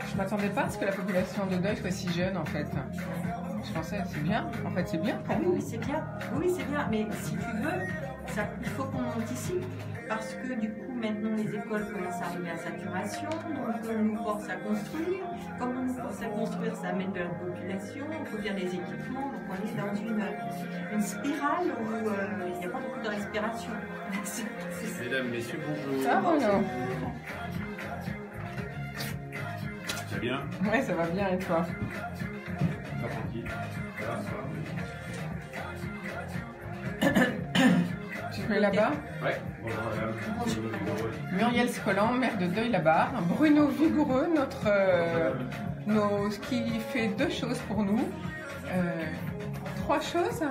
Je m'attendais pas à ce que la population de Deuil soit si jeune en fait. Je pensais, c'est bien. En fait, c'est bien pour vous. Oui, c'est bien. Oui, c'est bien. Mais si tu veux, il faut qu'on anticipe. Parce que du coup, maintenant, les écoles commencent à arriver à saturation. Donc, on nous force à construire. Comme on nous force à construire, ça amène de la population. Il faut faire des équipements. Donc, on est dans une spirale où il n'y a pas beaucoup de respiration. Mesdames, messieurs, bonjour. Ça va, non? Ça va bien? Ouais, ça va bien, et toi? Pas tranquille. Tu peux là-bas? Ouais. Bonjour madame. Muriel Scolan, maire de Deuil-la-Barre. Bruno Vigoureux, qui fait 2 choses pour nous. 3 choses.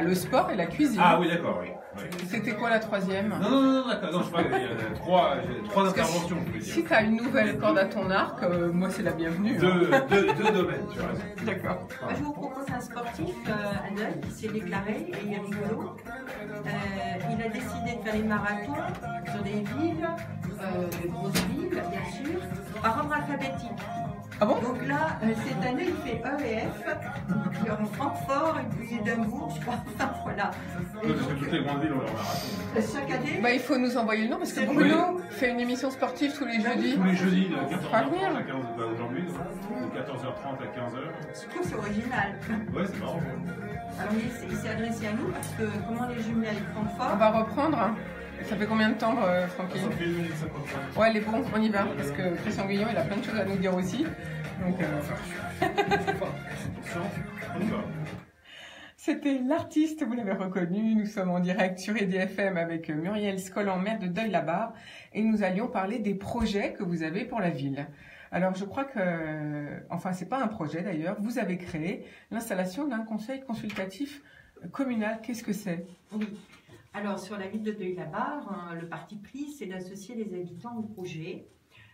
Le sport et la cuisine. Ah oui, d'accord, oui. C'était quoi la troisième? Non, d'accord. Non, je parle, il y a trois interventions, je veux dire. Si tu as une nouvelle corde à ton arc, moi c'est la bienvenue. Deux domaines, tu as raison. D'accord. Moi, je vous propose un sportif à Deuil qui s'est déclaré et il est rigolo. Il a décidé de faire les marathons sur des villes, des grosses villes, bien sûr, par ordre alphabétique. Ah bon? Donc là, cette année, il fait E et F. Donc il y aura Francfort et puis Édimbourg, je crois. Enfin, voilà. Oui, parce que toutes les grandes villes ont leur marathon. Chaque année. Bah, il faut nous envoyer le nom parce que Bruno fait une émission sportive tous les jeudis. Tous les jeudis, de 14h30 Pas venir. à 15h, aujourd'hui, de 14h30 à 15h. Je trouve que c'est original. Ouais, c'est marrant. Alors il s'est adressé à nous parce que comment les jumeler avec Francfort? On va reprendre. Ça fait combien de temps, Francky? Ça fait 1 minute 55. Ouais, les bons, on y va. Parce que Christian Guillon, il a plein de choses à nous dire aussi. Donc, On y va. C'était l'artiste, vous l'avez reconnu. Nous sommes en direct sur EDFM avec Muriel Scollan, maire de Deuil-la-Barre. Et nous allions parler des projets que vous avez pour la ville. Alors, je crois que, enfin, c'est pas un projet d'ailleurs, vous avez créé l'installation d'un conseil consultatif communal. Qu'est-ce que c'est? Oui. Alors, sur la ville de Deuil-la-Barre, le parti pris, c'est d'associer les habitants au projet.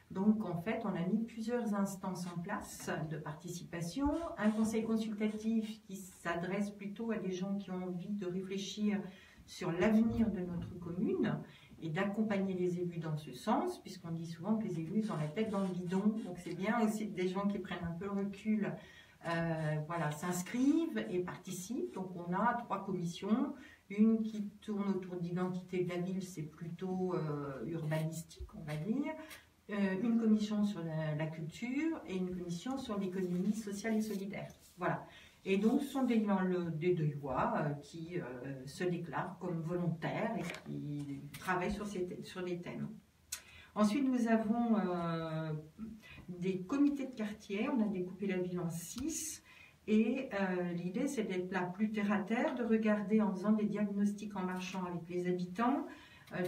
Donc, en fait, on a mis plusieurs instances en place de participation. Un conseil consultatif qui s'adresse plutôt à des gens qui ont envie de réfléchir sur l'avenir de notre commune et d'accompagner les élus dans ce sens, puisqu'on dit souvent que les élus ont la tête dans le guidon. Donc, c'est bien aussi des gens qui prennent un peu le recul, voilà, s'inscrivent et participent. Donc, on a 3 commissions. Une qui tourne autour de l'identité de la ville, c'est plutôt urbanistique, on va dire. Une commission sur la culture et une commission sur l'économie sociale et solidaire. Voilà. Et donc, ce sont des Deuillois qui se déclarent comme volontaires et qui travaillent sur les thèmes. Ensuite, nous avons des comités de quartier. On a découpé la ville en 6. Et l'idée, c'est d'être là plus terre à terre, de regarder en faisant des diagnostics en marchant avec les habitants,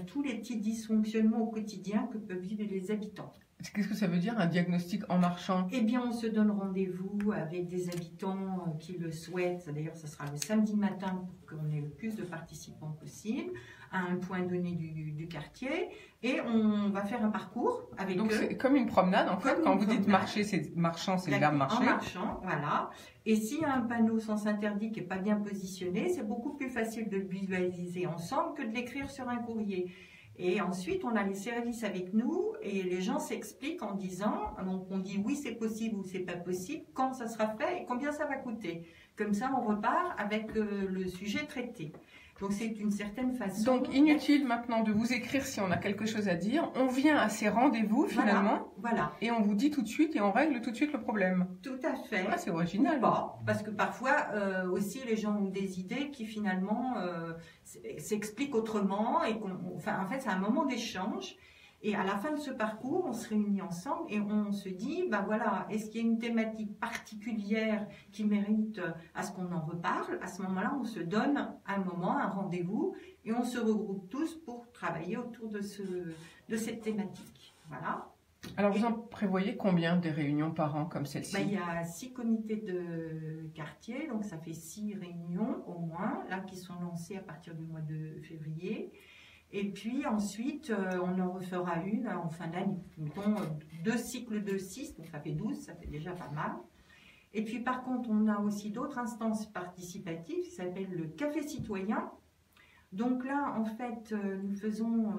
tous les petits dysfonctionnements au quotidien que peuvent vivre les habitants. Qu'est-ce que ça veut dire, un diagnostic en marchant? Eh bien, on se donne rendez-vous avec des habitants qui le souhaitent. D'ailleurs, ce sera le samedi matin pour qu'on ait le plus de participants possible, à un point donné du quartier. Et on va faire un parcours avec eux. Donc, c'est comme une promenade, en fait. Quand vous dites marcher, c'est marchant, c'est le verbe marcher. En marchant, voilà. Et s'il y a un panneau sens interdit qui n'est pas bien positionné, c'est beaucoup plus facile de le visualiser ensemble que de l'écrire sur un courrier. Et ensuite, on a les services avec nous et les gens s'expliquent en disant, donc on dit oui c'est possible ou c'est pas possible, quand ça sera fait et combien ça va coûter. Comme ça, on repart avec le sujet traité. Donc c'est une certaine façon. Donc inutile maintenant de vous écrire si on a quelque chose à dire. On vient à ces rendez-vous finalement. Voilà. Et on vous dit tout de suite et on règle tout de suite le problème. Tout à fait. Ah, c'est original. Pas, parce que parfois aussi les gens ont des idées qui finalement s'expliquent autrement et enfin en fait c'est un moment d'échange. Et à la fin de ce parcours, on se réunit ensemble et on se dit, ben voilà, est-ce qu'il y a une thématique particulière qui mérite à ce qu'on en reparle? À ce moment-là, on se donne un moment, un rendez-vous et on se regroupe tous pour travailler autour de cette thématique. Voilà. Alors, vous en prévoyez combien des réunions par an comme celle-ci? Il y a 6 comités de quartier, donc ça fait 6 réunions au moins, là qui sont lancées à partir du mois de février. Et puis ensuite, on en refera une en fin d'année. Mettons 2 cycles de 6, donc ça fait 12, ça fait déjà pas mal. Et puis par contre, on a aussi d'autres instances participatives qui s'appellent le Café Citoyen. Donc là, en fait, nous faisons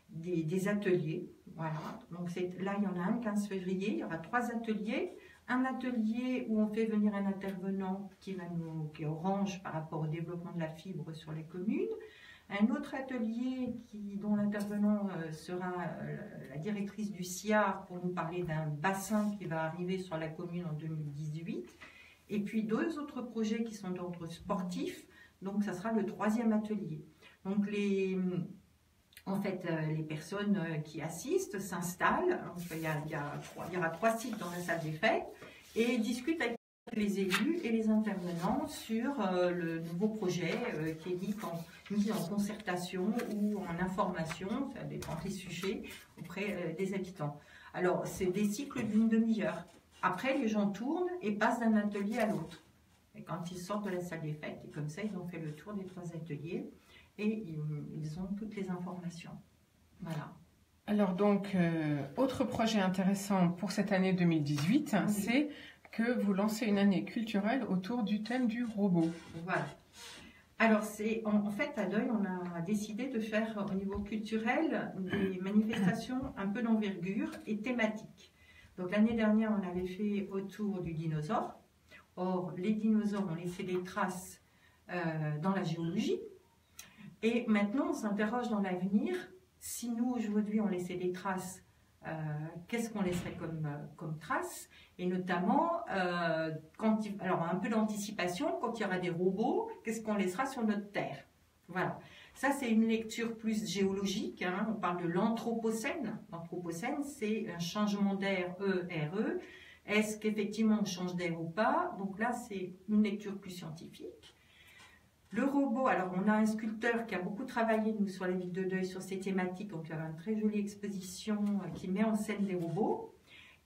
des ateliers. Voilà. Donc là, il y en a un le 15 février, il y aura 3 ateliers. Un atelier où on fait venir un intervenant qui est orange par rapport au développement de la fibre sur les communes. Un autre atelier dont l'intervenant sera la directrice du SIAR pour nous parler d'un bassin qui va arriver sur la commune en 2018. Et puis 2 autres projets qui sont d'ordre sportif. Donc ça sera le 3e atelier. Donc les personnes qui assistent s'installent. Il y aura 3 sites dans la salle des fêtes et discutent avec les élus et les intervenants sur le nouveau projet qui est mis en concertation ou en information, ça dépend des sujets, auprès des habitants. Alors, c'est des cycles d'une demi-heure. Après, les gens tournent et passent d'un atelier à l'autre. Et quand ils sortent de la salle des fêtes, et comme ça, ils ont fait le tour des 3 ateliers. et ils ont toutes les informations. Voilà. Alors donc, autre projet intéressant pour cette année 2018, Oui. c'est que vous lancez une année culturelle autour du thème du robot. Voilà. Alors, en fait, à Deuil, on a décidé de faire au niveau culturel des manifestations un peu d'envergure et thématiques. Donc, l'année dernière, on avait fait autour du dinosaure. Or, les dinosaures ont laissé des traces dans la géologie. Et maintenant, on s'interroge dans l'avenir. Si nous, aujourd'hui, on laissait des traces, qu'est-ce qu'on laisserait comme traces? Et notamment, alors un peu d'anticipation, quand il y aura des robots, qu'est-ce qu'on laissera sur notre Terre? Voilà. Ça, c'est une lecture plus géologique. Hein. On parle de l'anthropocène. L'anthropocène, c'est un changement d'air, E-R-E. Est-ce qu'effectivement on change d'air ou pas? Donc là, c'est une lecture plus scientifique. Le robot, alors on a un sculpteur qui a beaucoup travaillé, nous, sur la ville de Deuil, sur ces thématiques. Donc il y a une très jolie exposition qui met en scène des robots.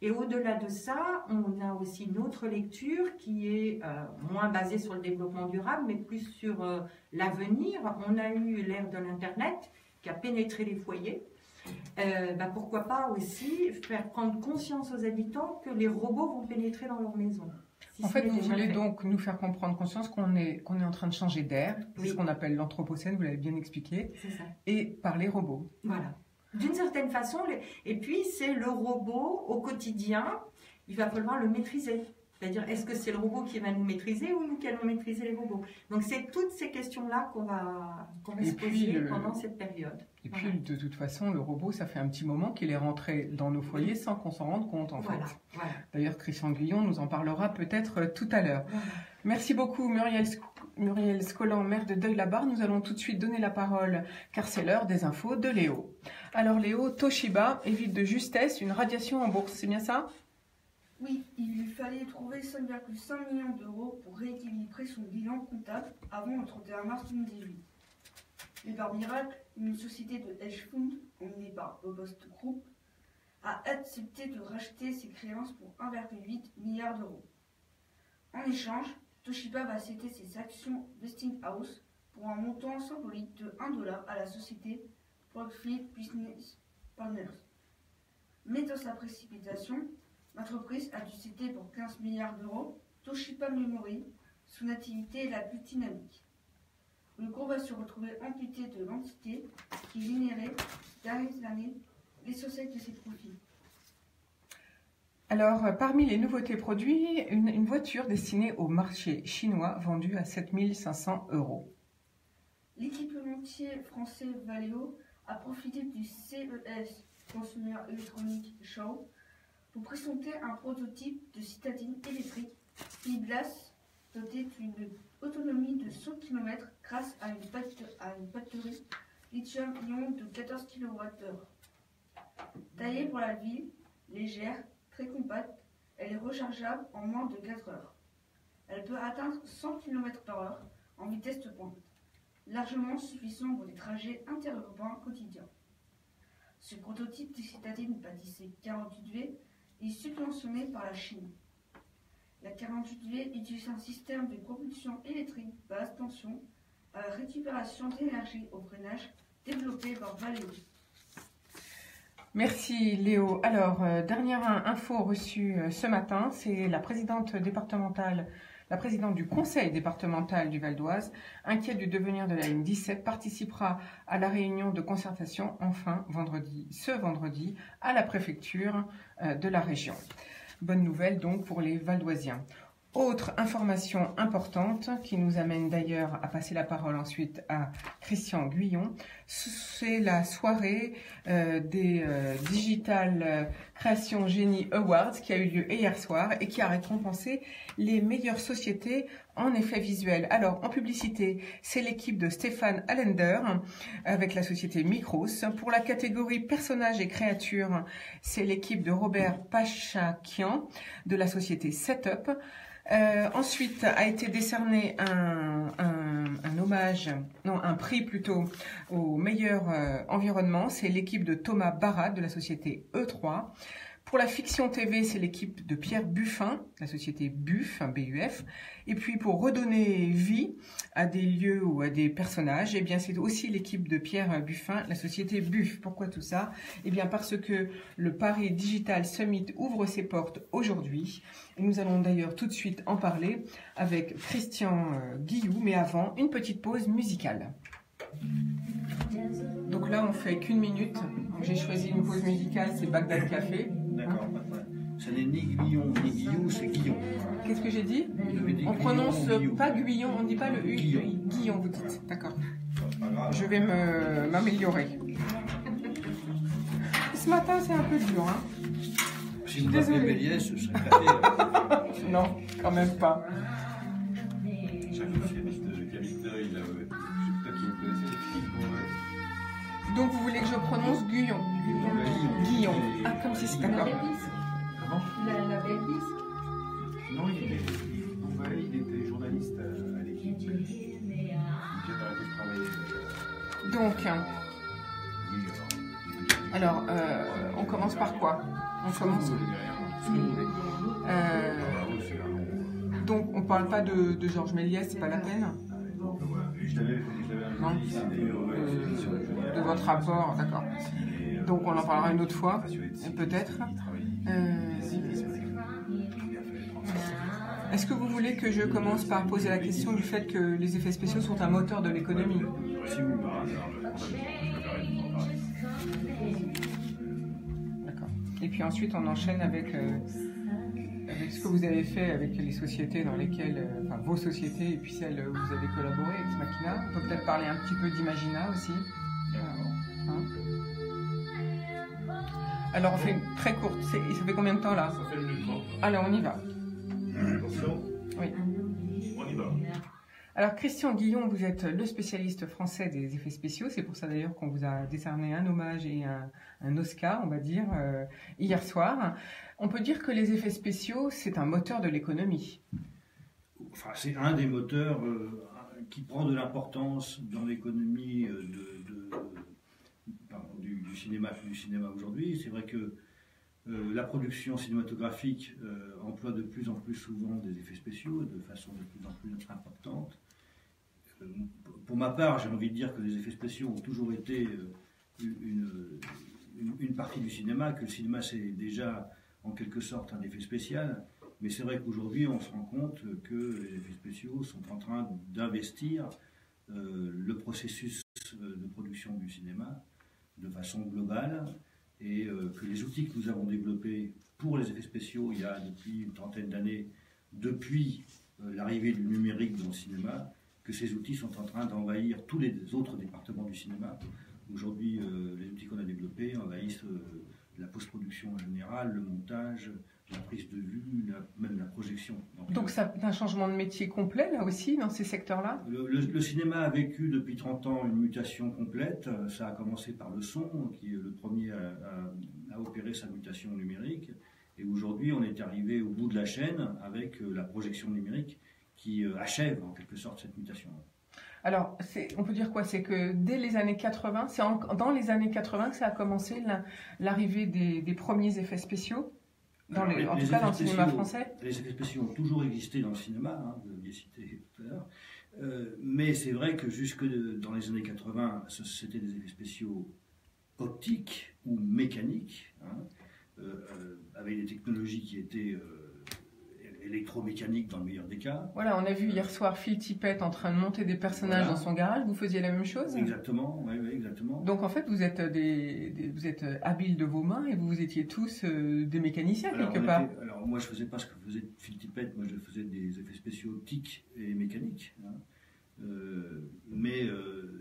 Et au-delà de ça, on a aussi une autre lecture qui est moins basée sur le développement durable, mais plus sur l'avenir. On a eu l'ère de l'Internet qui a pénétré les foyers. Pourquoi pas aussi faire prendre conscience aux habitants que les robots vont pénétrer dans leur maison. En fait, vous voulez donc nous faire comprendre conscience qu'on est en train de changer d'air, c'est ce qu'on appelle l'anthropocène, vous l'avez bien expliqué, et par les robots. Voilà. D'une certaine façon, et puis c'est le robot au quotidien, il va falloir le maîtriser. C'est-à-dire, est-ce que c'est le robot qui va nous maîtriser ou nous qui allons maîtriser les robots? Donc c'est toutes ces questions-là qu'on va se poser pendant cette période. Et puis, de toute façon, le robot, ça fait un petit moment qu'il est rentré dans nos foyers sans qu'on s'en rende compte, en fait. Voilà. D'ailleurs, Christian Guyon nous en parlera peut-être tout à l'heure. Voilà. Merci beaucoup, Muriel Scollan, maire de Deuil-la-Barre. Nous allons tout de suite donner la parole, car c'est l'heure des infos de Léo. Alors, Léo, Toshiba évite de justesse une radiation en bourse, c'est bien ça? Oui, il lui fallait trouver 5,5 millions d'euros pour rééquilibrer son bilan comptable avant le 31 mars 2018. Mais par miracle, une société de hedge fund, emmenée par Bobost Group, a accepté de racheter ses créances pour 1,8 milliard d'euros. En échange, Toshiba va céder ses actions Westinghouse pour un montant symbolique de $1 à la société Brookfield Business Partners. Mais dans sa précipitation, l'entreprise a dû céder pour 15 milliards d'euros Toshiba Memory, son activité la plus dynamique. Le groupe va se retrouver amputé de l'entité qui générait ces dernières années l'essentiel de ses profits. Alors, parmi les nouveautés produits, une voiture destinée au marché chinois vendue à 7 500 €. L'équipementier français Valeo a profité du CES Consumer Electronic Show pour présenter un prototype de citadine électrique e-Blast doté d'une autonomie de 100 km grâce à une batterie lithium-ion de 14 kWh. Taillée pour la ville, légère, très compacte, elle est rechargeable en moins de 4 heures. Elle peut atteindre 100 km/h en vitesse de pointe, largement suffisant pour des trajets interurbains quotidiens. Ce prototype de citadine baptisé 48V est subventionné par la Chine. La 48V utilise un système de propulsion électrique basse tension à la récupération d'énergie au freinage développé par Valeo. Merci Léo. Alors, dernière info reçue ce matin, c'est la présidente du conseil départemental du Val d'Oise, inquiète du devenir de la ligne 17, participera à la réunion de concertation ce vendredi, à la préfecture de la région. Bonne nouvelle donc pour les Valdoisiens. Autre information importante qui nous amène d'ailleurs à passer la parole ensuite à Christian Guyon, c'est la soirée des Digital Creation Génie Awards qui a eu lieu hier soir et qui a récompensé les meilleures sociétés en effets visuels. Alors en publicité, c'est l'équipe de Stéphane Allender avec la société Micros. Pour la catégorie personnages et créatures, c'est l'équipe de Robert Pachakian de la société Setup. Ensuite a été décerné un prix plutôt au meilleur environnement. C'est l'équipe de Thomas Barat de la société E3. Pour la fiction TV, c'est l'équipe de Pierre Buffin, la société BUF, BUF. Et puis pour redonner vie à des lieux ou à des personnages, eh bien c'est aussi l'équipe de Pierre Buffin, la société BUF. Pourquoi tout ça? Eh bien parce que le Paris Digital Summit ouvre ses portes aujourd'hui. Et nous allons d'ailleurs tout de suite en parler avec Christian Guillou, mais avant, une petite pause musicale. Donc là, on fait qu'1 minute. J'ai choisi une pause musicale, c'est Bagdad Café. D'accord, pas de problème. Ça n'est ni Guillon ni Guillou, c'est Guillon. Qu'est-ce que j'ai dit? On prononce pas Guillon, on ne dit pas le U. Guillon, vous dites. D'accord. Je vais m'améliorer. Ce matin, c'est un peu dur, hein. Si vous m'appelez Méliès, ce serait cassé. Non, quand même pas. Donc vous voulez que je prononce Guillon? Guillon. Ah, comme si c'était d'accord. La Belvis. Non, il était journaliste à l'équipe. Il vient d'arrêter de travailler. Donc, alors, on commence par quoi? On commence. Donc, on parle pas de Georges Méliès, c'est pas la peine. Non. De votre rapport, d'accord. Donc, on en parlera une autre fois, peut-être. Est-ce que vous voulez que je commence par poser la question du fait que les effets spéciaux sont un moteur de l'économie? D'accord. Et puis ensuite, on enchaîne avec ce que vous avez fait avec les sociétés dans lesquelles, enfin vos sociétés et puis celles où vous avez collaboré, Ex Machina. On peut peut-être parler un petit peu d'Imagina aussi. Hein? Alors on fait une très courte. Ça fait combien de temps là? Ça fait 1 minute 30. Alors on y va. Attention. Oui. On y va. Alors Christian Guillon, vous êtes le spécialiste français des effets spéciaux. C'est pour ça d'ailleurs qu'on vous a décerné un hommage et un Oscar, on va dire, hier soir. On peut dire que les effets spéciaux, c'est un moteur de l'économie. Enfin, c'est un des moteurs qui prend de l'importance dans l'économie du cinéma aujourd'hui. C'est vrai que la production cinématographique emploie de plus en plus souvent des effets spéciaux de façon de plus en plus importante. Pour ma part, j'ai envie de dire que les effets spéciaux ont toujours été une partie du cinéma, que le cinéma c'est déjà en quelque sorte un effet spécial, mais c'est vrai qu'aujourd'hui on se rend compte que les effets spéciaux sont en train d'investir le processus de production du cinéma de façon globale, et que les outils que nous avons développés pour les effets spéciaux il y a depuis une trentaine d'années, depuis l'arrivée du numérique dans le cinéma, que ces outils sont en train d'envahir tous les autres départements du cinéma. Aujourd'hui, les outils qu'on a développés envahissent la post-production en général, le montage, la prise de vue, même la projection. Donc ça un changement de métier complet, là aussi, dans ces secteurs-là? Le cinéma a vécu depuis 30 ans une mutation complète. Ça a commencé par le son, qui est le premier à opérer sa mutation numérique. Et aujourd'hui, on est arrivé au bout de la chaîne avec la projection numérique qui achève en quelque sorte cette mutation. Alors, on peut dire quoi? C'est que dès les années 80, c'est dans les années 80 que ça a commencé l'arrivée des premiers effets spéciaux, en tout cas dans le cinéma français. Les effets spéciaux ont toujours existé dans le cinéma, vous l'aviez cité tout à l'heure, mais c'est vrai que jusque dans les années 80, c'était des effets spéciaux optiques ou mécaniques, avec des technologies qui étaient électromécanique dans le meilleur des cas. Voilà, on a vu hier soir Phil Tippett en train de monter des personnages dans son garage. Vous faisiez la même chose? Exactement, oui, exactement. Donc en fait, vous êtes vous êtes habiles de vos mains et vous étiez tous des mécaniciens quelque part. Alors moi, je faisais pas ce que faisait Phil Tippett. Moi, je faisais des effets spéciaux optiques et mécaniques. Mais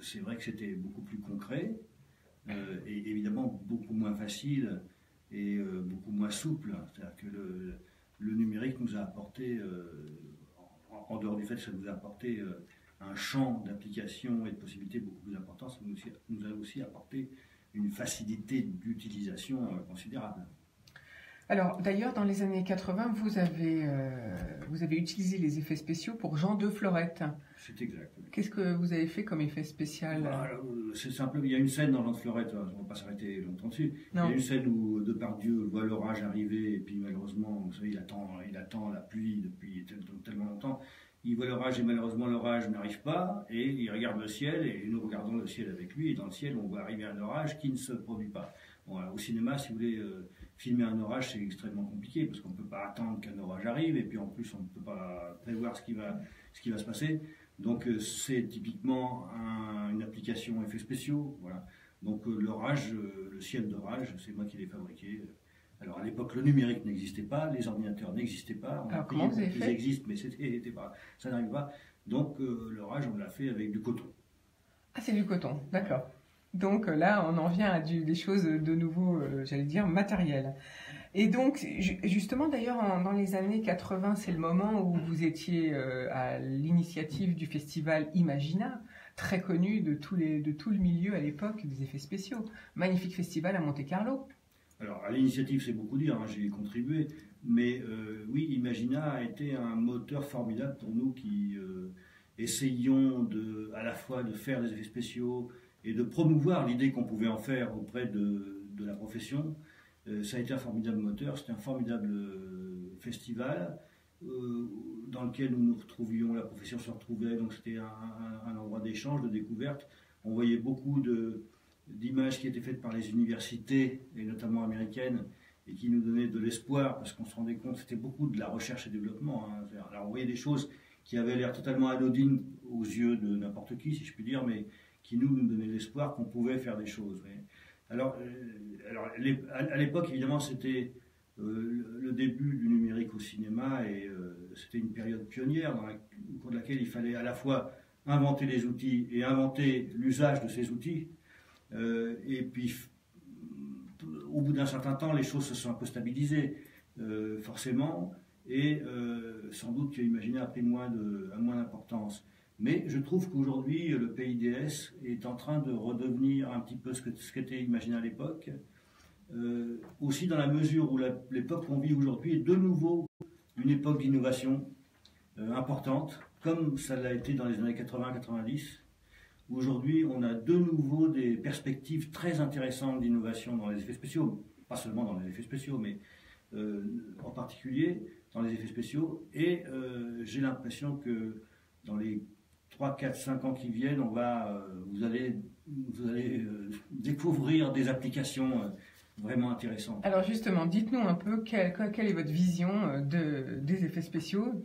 c'est vrai que c'était beaucoup plus concret et évidemment beaucoup moins facile et beaucoup moins souple. C'est-à-dire que le numérique nous a apporté, en dehors du fait que ça nous a apporté un champ d'application et de possibilités beaucoup plus important, ça nous a aussi apporté une facilité d'utilisation considérable. Alors, d'ailleurs, dans les années 80, vous avez utilisé les effets spéciaux pour Jean de Florette. C'est exact. Qu'est-ce que vous avez fait comme effet spécial? C'est simple, il y a une scène dans Jean de Florette, on ne va pas s'arrêter longtemps dessus. Non. Il y a une scène où Depardieu voit l'orage arriver, et puis malheureusement, vous savez, il attend la pluie depuis tellement longtemps. Il voit l'orage et malheureusement l'orage n'arrive pas, et il regarde le ciel, et nous regardons le ciel avec lui, et dans le ciel on voit arriver un orage qui ne se produit pas. Bon, au cinéma, si vous voulez filmer un orage, c'est extrêmement compliqué, parce qu'on ne peut pas attendre qu'un orage arrive, et puis en plus on ne peut pas prévoir ce qui va se passer. Donc c'est typiquement une application effets spéciaux, voilà. Donc l'orage, le ciel d'orage, c'est moi qui l'ai fabriqué. Alors à l'époque, le numérique n'existait pas, les ordinateurs n'existaient pas. Alors comment vous avez fait? Ils existent, mais ça n'arrive pas. Donc l'orage, on l'a fait avec du coton. Ah, c'est du coton, d'accord. Donc là, on en vient à des choses de nouveau, j'allais dire, matérielles. Et donc, justement, d'ailleurs, dans les années 80, c'est le moment où vous étiez à l'initiative du festival Imagina, très connu de tout le milieu à l'époque des effets spéciaux. Magnifique festival à Monte-Carlo. Alors, à l'initiative, c'est beaucoup dire, hein, j'y ai contribué, mais oui, Imagina a été un moteur formidable pour nous qui essayions à la fois de faire des effets spéciaux et de promouvoir l'idée qu'on pouvait en faire auprès de la profession. Ça a été un formidable moteur, c'était un formidable festival dans lequel nous nous retrouvions, la profession se retrouvait, donc c'était un endroit d'échange, de découverte. On voyait beaucoup d'images qui étaient faites par les universités, et notamment américaines, et qui nous donnaient de l'espoir, parce qu'on se rendait compte que c'était beaucoup de la recherche et développement. Hein. Alors on voyait des choses qui avaient l'air totalement anodines aux yeux de n'importe qui, si je puis dire, mais qui nous donnaient l'espoir qu'on pouvait faire des choses. Mais, alors à l'époque, évidemment, c'était le début du numérique au cinéma, et c'était une période pionnière au cours de laquelle il fallait à la fois inventer les outils et inventer l'usage de ces outils. Et puis, au bout d'un certain temps, les choses se sont un peu stabilisées, forcément, et sans doute qu'Imagina a pris moins d'importance. Mais je trouve qu'aujourd'hui, le PIDS est en train de redevenir un petit peu ce qu'était Imagina à l'époque, aussi dans la mesure où l'époque qu'on vit aujourd'hui est de nouveau une époque d'innovation importante, comme ça l'a été dans les années 80-90. Aujourd'hui, on a de nouveau des perspectives très intéressantes d'innovation dans les effets spéciaux, pas seulement dans les effets spéciaux, mais en particulier dans les effets spéciaux. Et j'ai l'impression que dans les 3, 4, 5 ans qui viennent, vous allez découvrir des applications vraiment intéressantes. Alors justement, dites-nous un peu quelle est votre vision des effets spéciaux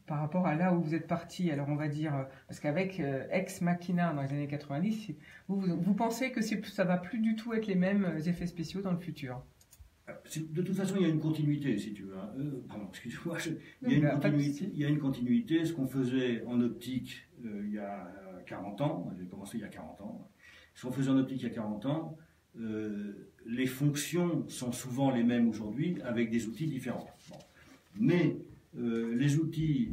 par rapport à là où vous êtes parti. Alors on va dire, parce qu'avec Ex Machina dans les années 90, vous pensez que ça va plus du tout être les mêmes effets spéciaux dans le futur? De toute façon, il y a une continuité, si tu veux. Pardon, excuse-moi. Il y a une continuité. Ce qu'on faisait en optique il y a 40 ans, j'ai commencé il y a 40 ans, ce qu'on faisait en optique il y a 40 ans, les fonctions sont souvent les mêmes aujourd'hui avec des outils différents. Bon. Mais les outils,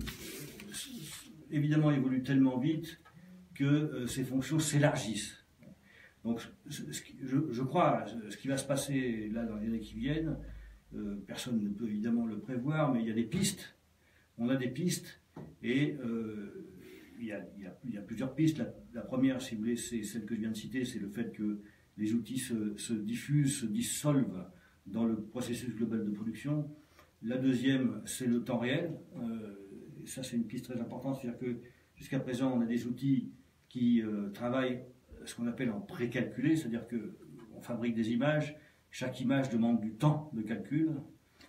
évidemment, évoluent tellement vite que ces fonctions s'élargissent. Donc, je crois, ce qui va se passer là dans les années qui viennent, personne ne peut évidemment le prévoir, mais il y a des pistes. On a des pistes, et il y a plusieurs pistes. La première, si vous voulez, c'est celle que je viens de citer, c'est le fait que les outils se diffusent, se dissolvent dans le processus global de production. La deuxième, c'est le temps réel. Et ça, c'est une piste très importante, c'est-à-dire que jusqu'à présent, on a des outils qui travaillent ce qu'on appelle en précalculé, c'est-à-dire qu'on fabrique des images, chaque image demande du temps de calcul.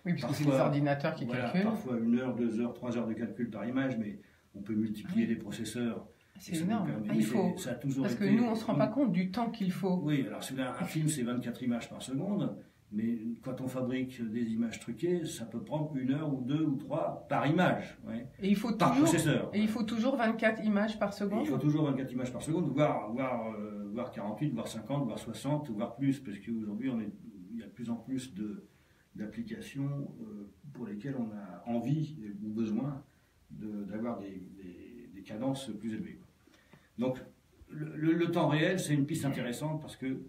Oui, parce que c'est les ordinateurs qui calculent. Parfois 1 heure, 2 heures, 3 heures de calcul par image, mais on peut multiplier les processeurs. C'est énorme. Il faut, parce que nous, on ne se rend pas compte du temps qu'il faut. Oui, alors un film, c'est 24 images par seconde, mais quand on fabrique des images truquées, ça peut prendre 1 heure ou 2 ou 3 par image. Ouais. Et il faut par toujours, processeur. Et il faut toujours 24 images par seconde. Il faut toujours 24 images par seconde, voire 48, voire 50, voire 60, voire plus, parce qu'aujourd'hui, il y a de plus en plus d'applications pour lesquelles on a envie ou besoin d'avoir des cadences plus élevées. Donc, le temps réel, c'est une piste intéressante parce que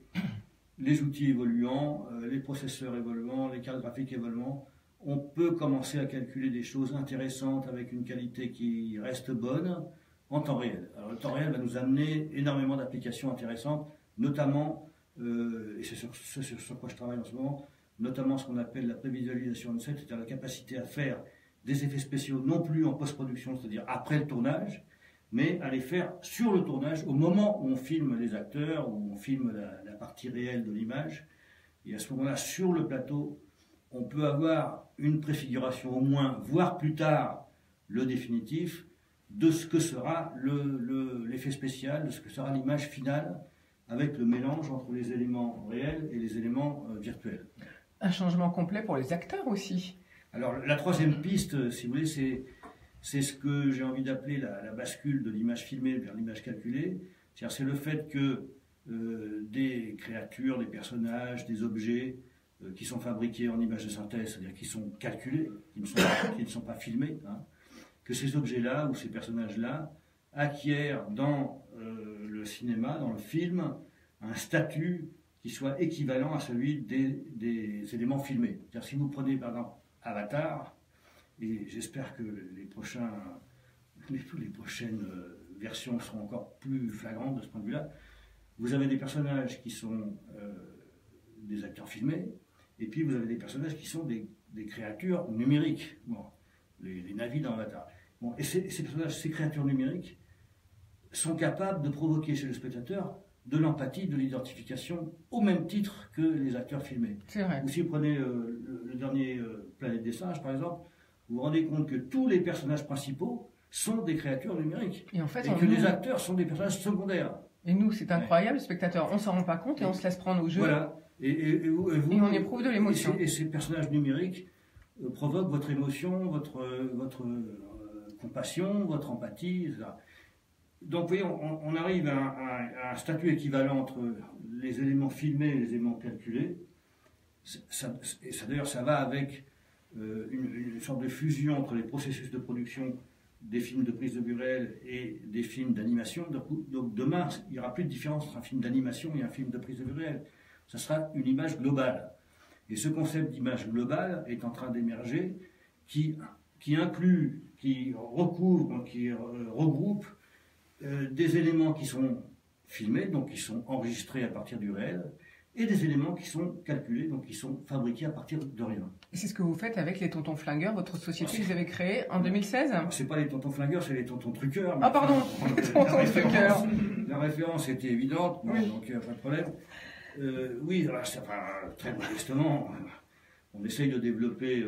les outils évoluant, les processeurs évoluant, les cartes graphiques évoluant, on peut commencer à calculer des choses intéressantes avec une qualité qui reste bonne en temps réel. Alors le temps réel va nous amener énormément d'applications intéressantes, notamment, et c'est sur quoi je travaille en ce moment, notamment ce qu'on appelle la prévisualisation on-set, c'est-à-dire la capacité à faire des effets spéciaux non plus en post-production, c'est-à-dire après le tournage, mais à les faire sur le tournage, au moment où on filme les acteurs, où on filme la partie réelle de l'image. Et à ce moment-là, sur le plateau, on peut avoir une préfiguration au moins, voire plus tard, le définitif, de ce que sera l'effet spécial, de ce que sera l'image finale, avec le mélange entre les éléments réels et les éléments virtuels. Un changement complet pour les acteurs aussi. Alors la troisième piste, si vous voulez, c'est ce que j'ai envie d'appeler la bascule de l'image filmée vers l'image calculée. C'est le fait que des créatures, des personnages, des objets qui sont fabriqués en images de synthèse, c'est-à-dire qui sont calculés, qui ne sont pas filmés, hein, que ces objets-là ou ces personnages-là acquièrent dans le cinéma, dans le film, un statut qui soit équivalent à celui des éléments filmés. C'est-à-dire si vous prenez par exemple Avatar, et j'espère que les prochaines versions seront encore plus flagrantes de ce point de vue-là, vous avez des personnages qui sont des acteurs filmés, et puis vous avez des personnages qui sont des créatures numériques, bon, les Na'vi dans Avatar. Bon, et ces personnages, ces créatures numériques, sont capables de provoquer chez le spectateur de l'empathie, de l'identification, au même titre que les acteurs filmés. C'est vrai. Ou si vous prenez le dernier Planète des singes, par exemple, vous vous rendez compte que tous les personnages principaux sont des créatures numériques. Et en fait, que les acteurs sont des personnages secondaires. Et nous, c'est incroyable, le spectateur, on ne s'en rend pas compte et on se laisse prendre au jeu. Voilà. Et vous, et on éprouve de l'émotion. Et ces personnages numériques provoquent votre émotion, votre compassion, votre empathie, etc. Donc, vous voyez, on arrive à un statut équivalent entre les éléments filmés et les éléments calculés. D'ailleurs, ça va avec une sorte de fusion entre les processus de production des films de prise de vue réelle et des films d'animation. Donc, demain, il n'y aura plus de différence entre un film d'animation et un film de prise de vue réelle. Ça sera une image globale. Et ce concept d'image globale est en train d'émerger, qui inclut, qui recouvre, qui regroupe des éléments qui sont filmés, donc qui sont enregistrés à partir du réel, et des éléments qui sont calculés, donc qui sont fabriqués à partir de rien. Et c'est ce que vous faites avec les Tontons Flingueurs, votre société que vous avez créée en 2016 ? C'est pas les Tontons Flingueurs, c'est les Tontons Truqueurs. Ah pardon, les Tontons Truqueurs. La référence était évidente, bon, oui. Donc il n'y a pas de problème. Oui, très modestement, on essaye de développer,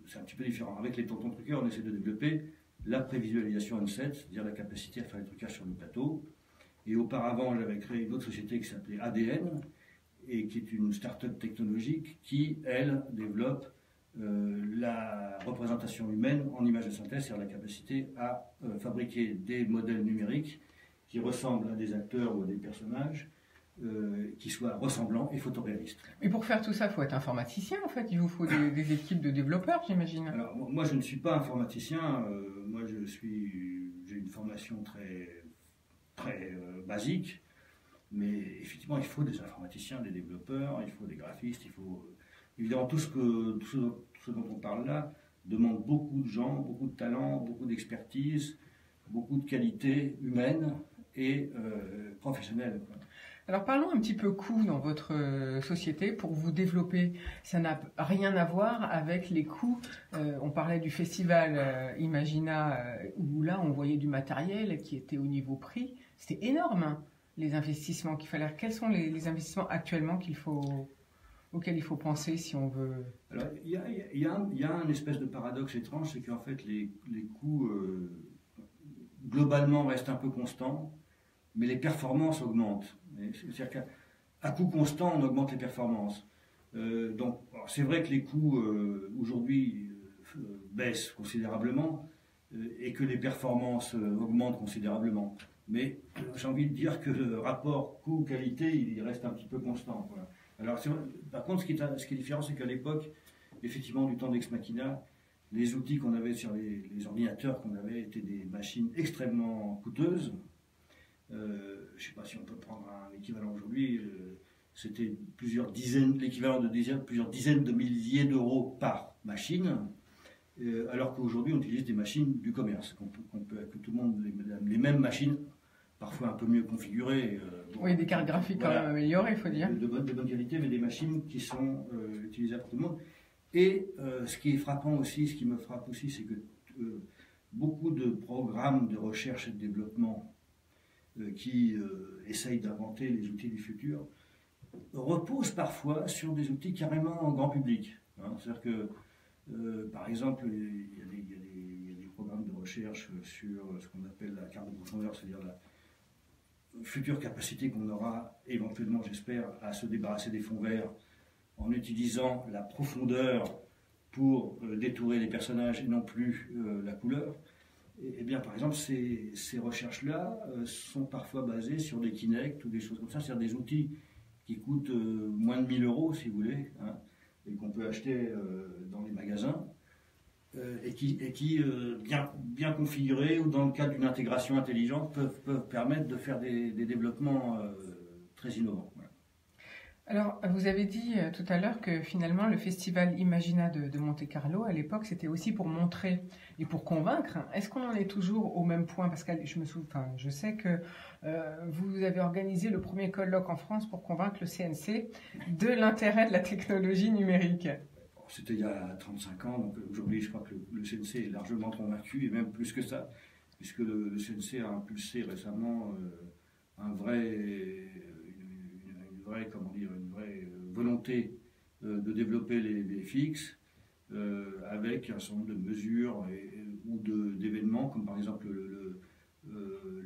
c'est un petit peu différent. Avec les Tontons Truqueurs, on essaie de développer la prévisualisation on-set, c'est-à-dire la capacité à faire les trucages sur le plateau. Et auparavant, j'avais créé une autre société qui s'appelait ADN, et qui est une start-up technologique qui, elle, développe la représentation humaine en images de synthèse, c'est-à-dire la capacité à fabriquer des modèles numériques qui ressemblent à des acteurs ou à des personnages, qui soient ressemblants et photoréalistes. Et pour faire tout ça, il faut être informaticien, en fait. Il vous faut des équipes de développeurs, j'imagine. Alors, moi, je ne suis pas informaticien. Moi, j'ai une formation très basique. Mais effectivement, il faut des informaticiens, des développeurs, il faut des graphistes, il faut... évidemment, tout ce dont on parle là demande beaucoup de gens, beaucoup de talent, beaucoup d'expertise, beaucoup de qualité humaine et professionnelle. Alors parlons un petit peu coût dans votre société pour vous développer. Ça n'a rien à voir avec les coûts. On parlait du festival Imagina où là on voyait du matériel qui était au niveau prix. C'était énorme, hein, les investissements qu'il fallait. Quels sont les investissements actuellement auxquels il faut penser si on veut... Alors il y a un espèce de paradoxe étrange, c'est qu'en fait les coûts globalement restent un peu constants, mais les performances augmentent. C'est-à-dire qu'à coût constant, on augmente les performances. Donc, c'est vrai que les coûts aujourd'hui baissent considérablement et que les performances augmentent considérablement. Mais j'ai envie de dire que le rapport coût-qualité, il reste un petit peu constant. Voilà. Alors, par contre, ce qui est différent, c'est qu'à l'époque, effectivement, du temps d'Ex Machina, les outils qu'on avait sur les ordinateurs qu'on avait étaient des machines extrêmement coûteuses. je ne sais pas si on peut prendre un équivalent aujourd'hui, c'était l'équivalent de plusieurs dizaines de milliers d'euros par machine, alors qu'aujourd'hui on utilise des machines du commerce, que tout le monde, les mêmes machines, parfois un peu mieux configurées. Oui, des cartes graphiques quand même améliorées, il faut dire. De bonne qualité, mais des machines qui sont utilisables par tout le monde. Et ce qui est frappant aussi, ce qui me frappe aussi, c'est que beaucoup de programmes de recherche et de développement qui essayent d'inventer les outils du futur reposent parfois sur des outils carrément en grand public. Hein. C'est-à-dire que, par exemple, il y a des programmes de recherche sur ce qu'on appelle la carte de profondeur, c'est-à-dire la future capacité qu'on aura éventuellement, j'espère, à se débarrasser des fonds verts en utilisant la profondeur pour détourer les personnages et non plus la couleur. Et bien, par exemple, ces recherches-là sont parfois basées sur des Kinect ou des choses comme ça, c'est-à-dire des outils qui coûtent moins de 1 000 €, si vous voulez, hein, et qu'on peut acheter dans les magasins, et qui bien configurés ou dans le cadre d'une intégration intelligente, peuvent permettre de faire des développements très innovants. Voilà. Alors, vous avez dit tout à l'heure que finalement le festival Imagina de Monte-Carlo, à l'époque, c'était aussi pour montrer et pour convaincre. Est-ce qu'on en est toujours au même point? Parce que je sais que vous avez organisé le premier colloque en France pour convaincre le CNC de l'intérêt de la technologie numérique. C'était il y a 35 ans, donc aujourd'hui je crois que le CNC est largement convaincu, et même plus que ça, puisque le CNC a impulsé récemment une vraie volonté de développer les fixes avec un certain nombre de mesures ou d'événements, comme par exemple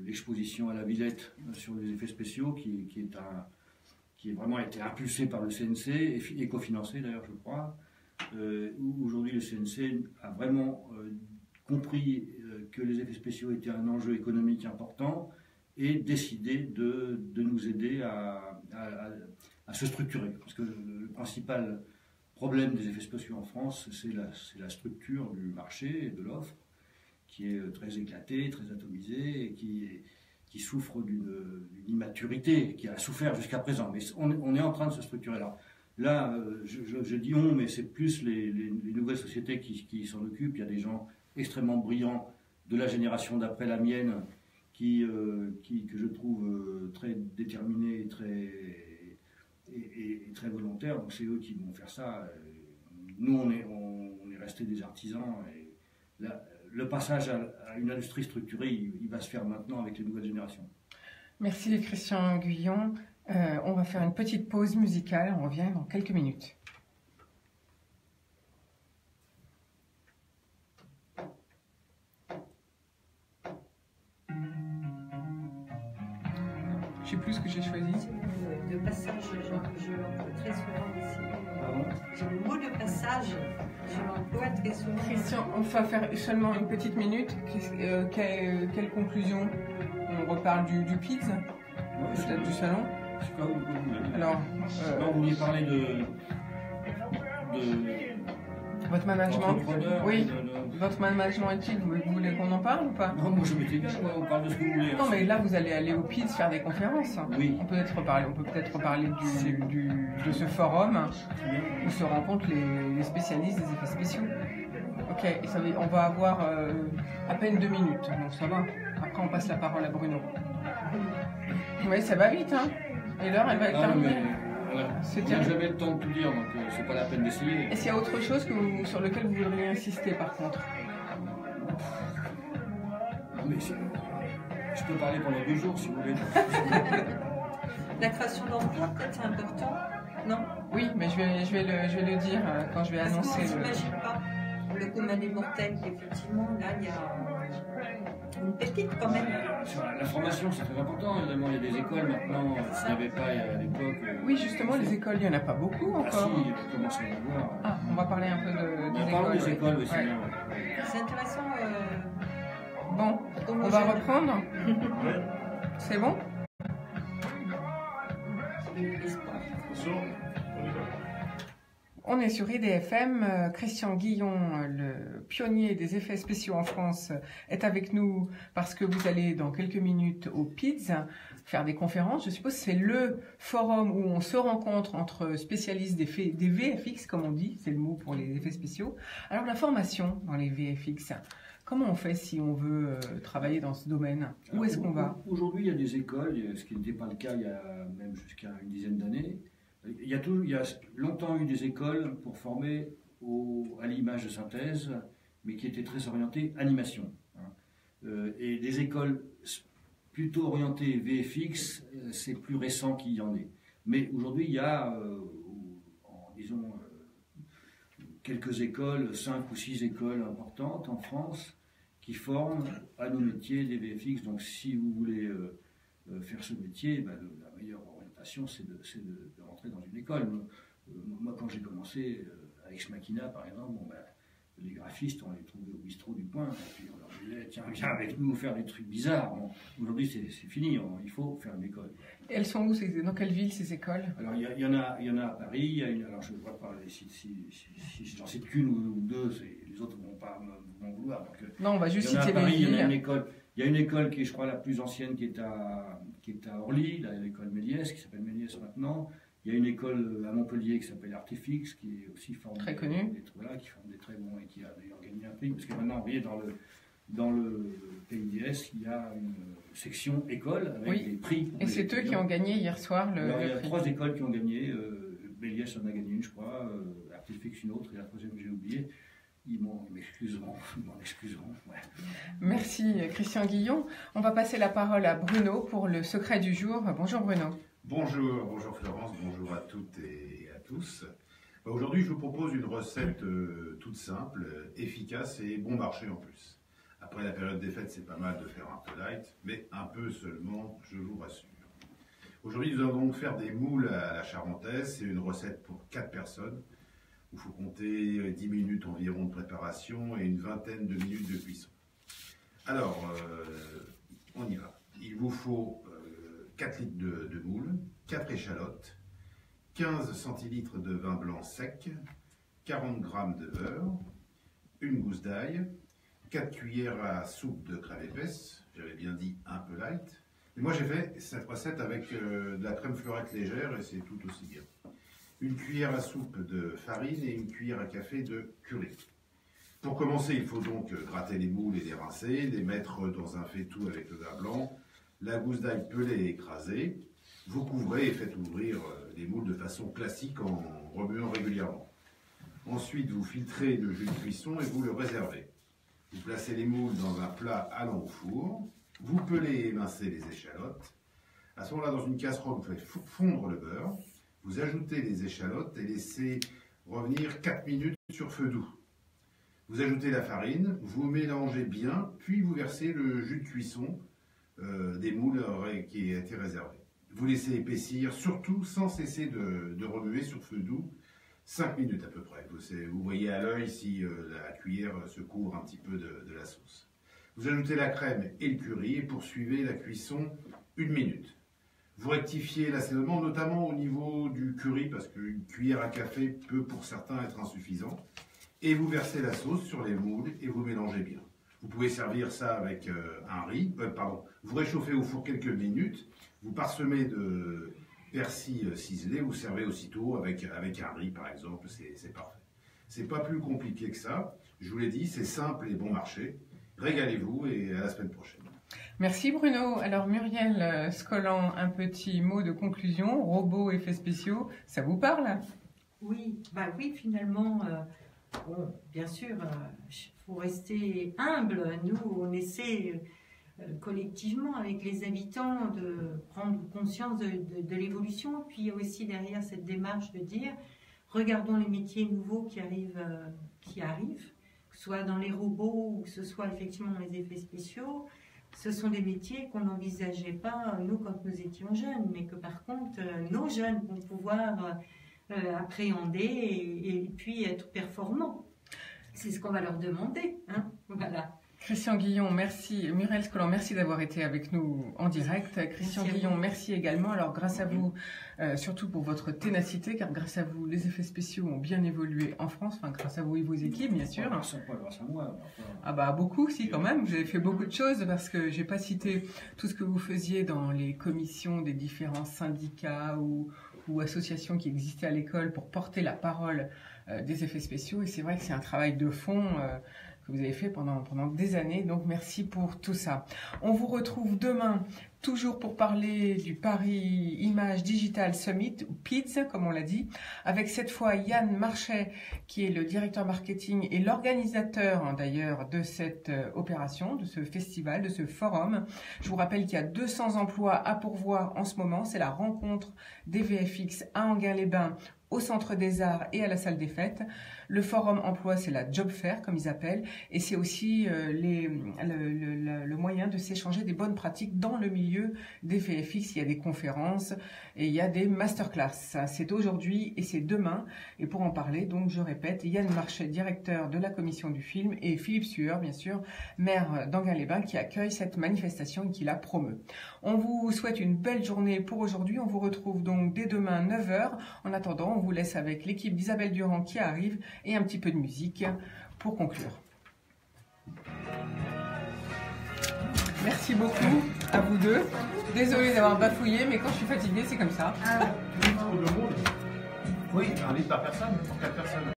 l'exposition à la Villette sur les effets spéciaux, qui est vraiment été impulsé par le CNC et cofinancé d'ailleurs, je crois. Aujourd'hui, le CNC a vraiment compris que les effets spéciaux étaient un enjeu économique important et décidé de nous aider à se structurer. Parce que le principal problème des effets spéciaux en France, c'est la structure du marché et de l'offre, qui est très éclatée, très atomisée, et qui souffre d'une immaturité, qui a souffert jusqu'à présent. Mais on est en train de se structurer là. Là, je dis on, mais c'est plus les nouvelles sociétés qui s'en occupent. Il y a des gens extrêmement brillants de la génération d'après la mienne que je trouve très déterminés et très volontaires. Donc c'est eux qui vont faire ça. Nous, on est restés des artisans. Et là, le passage à une industrie structurée, il va se faire maintenant avec les nouvelles générations. Merci Christian Guyon. On va faire une petite pause musicale, on revient dans quelques minutes. Je sais plus ce que j'ai choisi. Le passage, je l'emploie très souvent ici. Le mot de passage, je l'emploie très souvent. Christian, on va faire seulement une petite minute. Quelle conclusion? On reparle du PIDS, peut-être du salon. Alors, vous vouliez parler de votre management. Oui, votre management est-il? Vous voulez qu'on en parle ou pas? Non, moi je m'étais dit, on parle de ce que vous voulez. Non, mais là vous allez aller au PIDS faire des conférences. Oui. On peut peut-être reparler de ce forum où se rencontrent les spécialistes des effets spéciaux. Ok, et on va avoir à peine 2 minutes, donc ça va. Après on passe la parole à Bruno. Oui, ça va vite, hein. Et l'heure, elle va être terminée. On n'a jamais le temps de tout dire, donc c'est pas la peine d'essayer. Est-ce qu'il y a autre chose sur lequel vous voudriez insister, par contre? Mais je peux parler pendant 2 jours, si vous voulez. La création d'emplois, peut-être, c'est important, non? Oui, mais je vais le dire quand je vais annoncer. Parce qu'on ne s'imagine pas le commun des mortels, effectivement, là, il y a une pépite quand même. La formation, c'est très important, évidemment. Il y a des écoles maintenant, s'il n'y avait pas à l'époque. Oui, justement, les écoles, il n'y en a pas beaucoup encore. Ah si, il commence à y en avoir. Ah, on va parler un peu des écoles. Parlons des écoles, oui, c'est bien. C'est intéressant. Bon, on va reprendre. C'est bon? On est sur IDFM. Christian Guillon, le pionnier des effets spéciaux en France, est avec nous parce que vous allez dans quelques minutes au PIDS faire des conférences. Je suppose que c'est le forum où on se rencontre entre spécialistes des VFX, comme on dit, c'est le mot pour les effets spéciaux. Alors la formation dans les VFX, comment on fait si on veut travailler dans ce domaine? Où est-ce qu'on va? Aujourd'hui, il y a des écoles, ce qui n'était pas le cas il y a même jusqu'à une dizaine d'années. Il y a longtemps eu des écoles pour former à l'image de synthèse, mais qui étaient très orientées animation. Et des écoles plutôt orientées VFX, c'est plus récent qu'il y en ait. Mais aujourd'hui, il y a, disons, quelques écoles, 5 ou 6 écoles importantes en France, qui forment à nos métiers des VFX. Donc si vous voulez faire ce métier, la meilleure orientation, c'est de rentrer dans une école. Moi, quand j'ai commencé à Ex Machina, par exemple, les graphistes, on les trouvait au bistrot du coin, et puis on leur disait, tiens, viens avec nous faire des trucs bizarres. Bon, aujourd'hui, c'est fini, il faut faire une école. Et elles sont où? Dans quelle ville, ces écoles? Alors, il y en a à Paris, alors je ne vois pas si j'en cite qu'une ou deux, les autres ne vont pas m'en vouloir. Donc, non, on va juste citer Paris, les villes. Il y a une école qui est, je crois, la plus ancienne, qui est à Orly, l'école Méliès, qui s'appelle Méliès maintenant. Il y a une école à Montpellier qui s'appelle Artifix, qui est aussi formée, très connue, qui forme des très bons et qui a d'ailleurs gagné un prix, parce que maintenant, vous voyez, dans le PIDS, il y a une section école avec des prix. Et c'est eux qui ont gagné hier soir le prix. Il y a 3 écoles qui ont gagné. Méliès en a gagné une, je crois. Artifix une autre, et la 3e j'ai oublié. Ils m'excuseront. Ouais. Merci Christian Guillon. On va passer la parole à Bruno pour le secret du jour. Bonjour Bruno. Bonjour Florence, bonjour à toutes et à tous. Aujourd'hui, je vous propose une recette toute simple, efficace et bon marché en plus. Après la période des fêtes, c'est pas mal de faire un peu light, mais un peu seulement, je vous rassure. Aujourd'hui, nous allons donc faire des moules à la charentaise. C'est une recette pour 4 personnes. Il faut compter 10 minutes environ de préparation et une vingtaine de minutes de cuisson. Alors, on y va. Il vous faut 4 litres de moules, 4 échalotes, 15 centilitres de vin blanc sec, 40 g de beurre, une gousse d'ail, 4 cuillères à soupe de crème épaisse, j'avais bien dit un peu light. Et moi j'ai fait cette recette avec de la crème fleurette légère et c'est tout aussi bien. Une cuillère à soupe de farine et une cuillère à café de curry. Pour commencer, il faut donc gratter les moules et les rincer, les mettre dans un faitout avec le vin blanc, la gousse d'ail pelée et écrasée. Vous couvrez et faites ouvrir les moules de façon classique en remuant régulièrement. Ensuite, vous filtrez le jus de cuisson et vous le réservez. Vous placez les moules dans un plat allant au four. Vous pelez et émincez les échalotes. À ce moment-là, dans une casserole, vous faites fondre le beurre. Vous ajoutez les échalotes et laissez revenir 4 minutes sur feu doux. Vous ajoutez la farine, vous mélangez bien, puis vous versez le jus de cuisson des moules qui a été réservé. Vous laissez épaissir, surtout sans cesser de remuer sur feu doux, 5 minutes à peu près. Vous voyez à l'œil si la cuillère se couvre un petit peu de la sauce. Vous ajoutez la crème et le curry et poursuivez la cuisson 1 minute. Vous rectifiez l'assaisonnement, notamment au niveau du curry, parce qu'une cuillère à café peut pour certains être insuffisant. Et vous versez la sauce sur les moules et vous mélangez bien. Vous pouvez servir ça avec un riz, vous réchauffez au four quelques minutes, vous parsemez de persil ciselé, vous servez aussitôt avec un riz par exemple, c'est parfait. C'est pas plus compliqué que ça, je vous l'ai dit, c'est simple et bon marché. Régalez-vous et à la semaine prochaine. Merci Bruno. Alors Muriel Scollan, un petit mot de conclusion, robots, effets spéciaux, ça vous parle? Oui, oui finalement, bon, bien sûr, faut rester humble. Nous, on essaie collectivement avec les habitants de prendre conscience de l'évolution, puis aussi derrière cette démarche de dire, regardons les métiers nouveaux qui arrivent, que ce soit dans les robots ou que ce soit effectivement dans les effets spéciaux. Ce sont des métiers qu'on n'envisageait pas, nous, quand nous étions jeunes, mais que par contre, nos jeunes vont pouvoir appréhender et puis être performants. C'est ce qu'on va leur demander. Hein, voilà. Christian Guillon, merci. Muriel Scolan, merci d'avoir été avec nous en direct. Christian Guillon, merci également. Alors, grâce à vous, surtout pour votre ténacité, car grâce à vous, les effets spéciaux ont bien évolué en France. Enfin, grâce à vous et vos équipes, bien sûr. Grâce à moi. Ah bah, beaucoup, si, quand même. Vous avez fait beaucoup de choses parce que j'ai pas cité tout ce que vous faisiez dans les commissions des différents syndicats ou associations qui existaient à l'école pour porter la parole des effets spéciaux. Et c'est vrai que c'est un travail de fond que vous avez fait pendant des années. Donc, merci pour tout ça. On vous retrouve demain, toujours pour parler du Paris Image Digital Summit, ou PIDS, comme on l'a dit, avec cette fois Yann Marchais, qui est le directeur marketing et l'organisateur, d'ailleurs, de cette opération, de ce festival, de ce forum. Je vous rappelle qu'il y a 200 emplois à pourvoir en ce moment. C'est la rencontre des VFX à Enghien-les-Bains, au Centre des Arts et à la Salle des Fêtes. Le forum emploi, c'est la job fair, comme ils appellent, et c'est aussi le moyen de s'échanger des bonnes pratiques dans le milieu des VFX. Il y a des conférences et il y a des masterclass. C'est aujourd'hui et c'est demain. Et pour en parler, donc, je répète, Yann Marchais, directeur de la commission du film, et Philippe Sueur, bien sûr, maire d'Enghien-les-Bains, qui accueille cette manifestation et qui la promeut. On vous souhaite une belle journée pour aujourd'hui. On vous retrouve donc dès demain 9h. En attendant, on vous laisse avec l'équipe d'Isabelle Durand qui arrive et un petit peu de musique pour conclure. Merci beaucoup à vous deux. Désolée d'avoir bafouillé, mais quand je suis fatiguée, c'est comme ça. Oui, invite par personne, pour 4 personnes.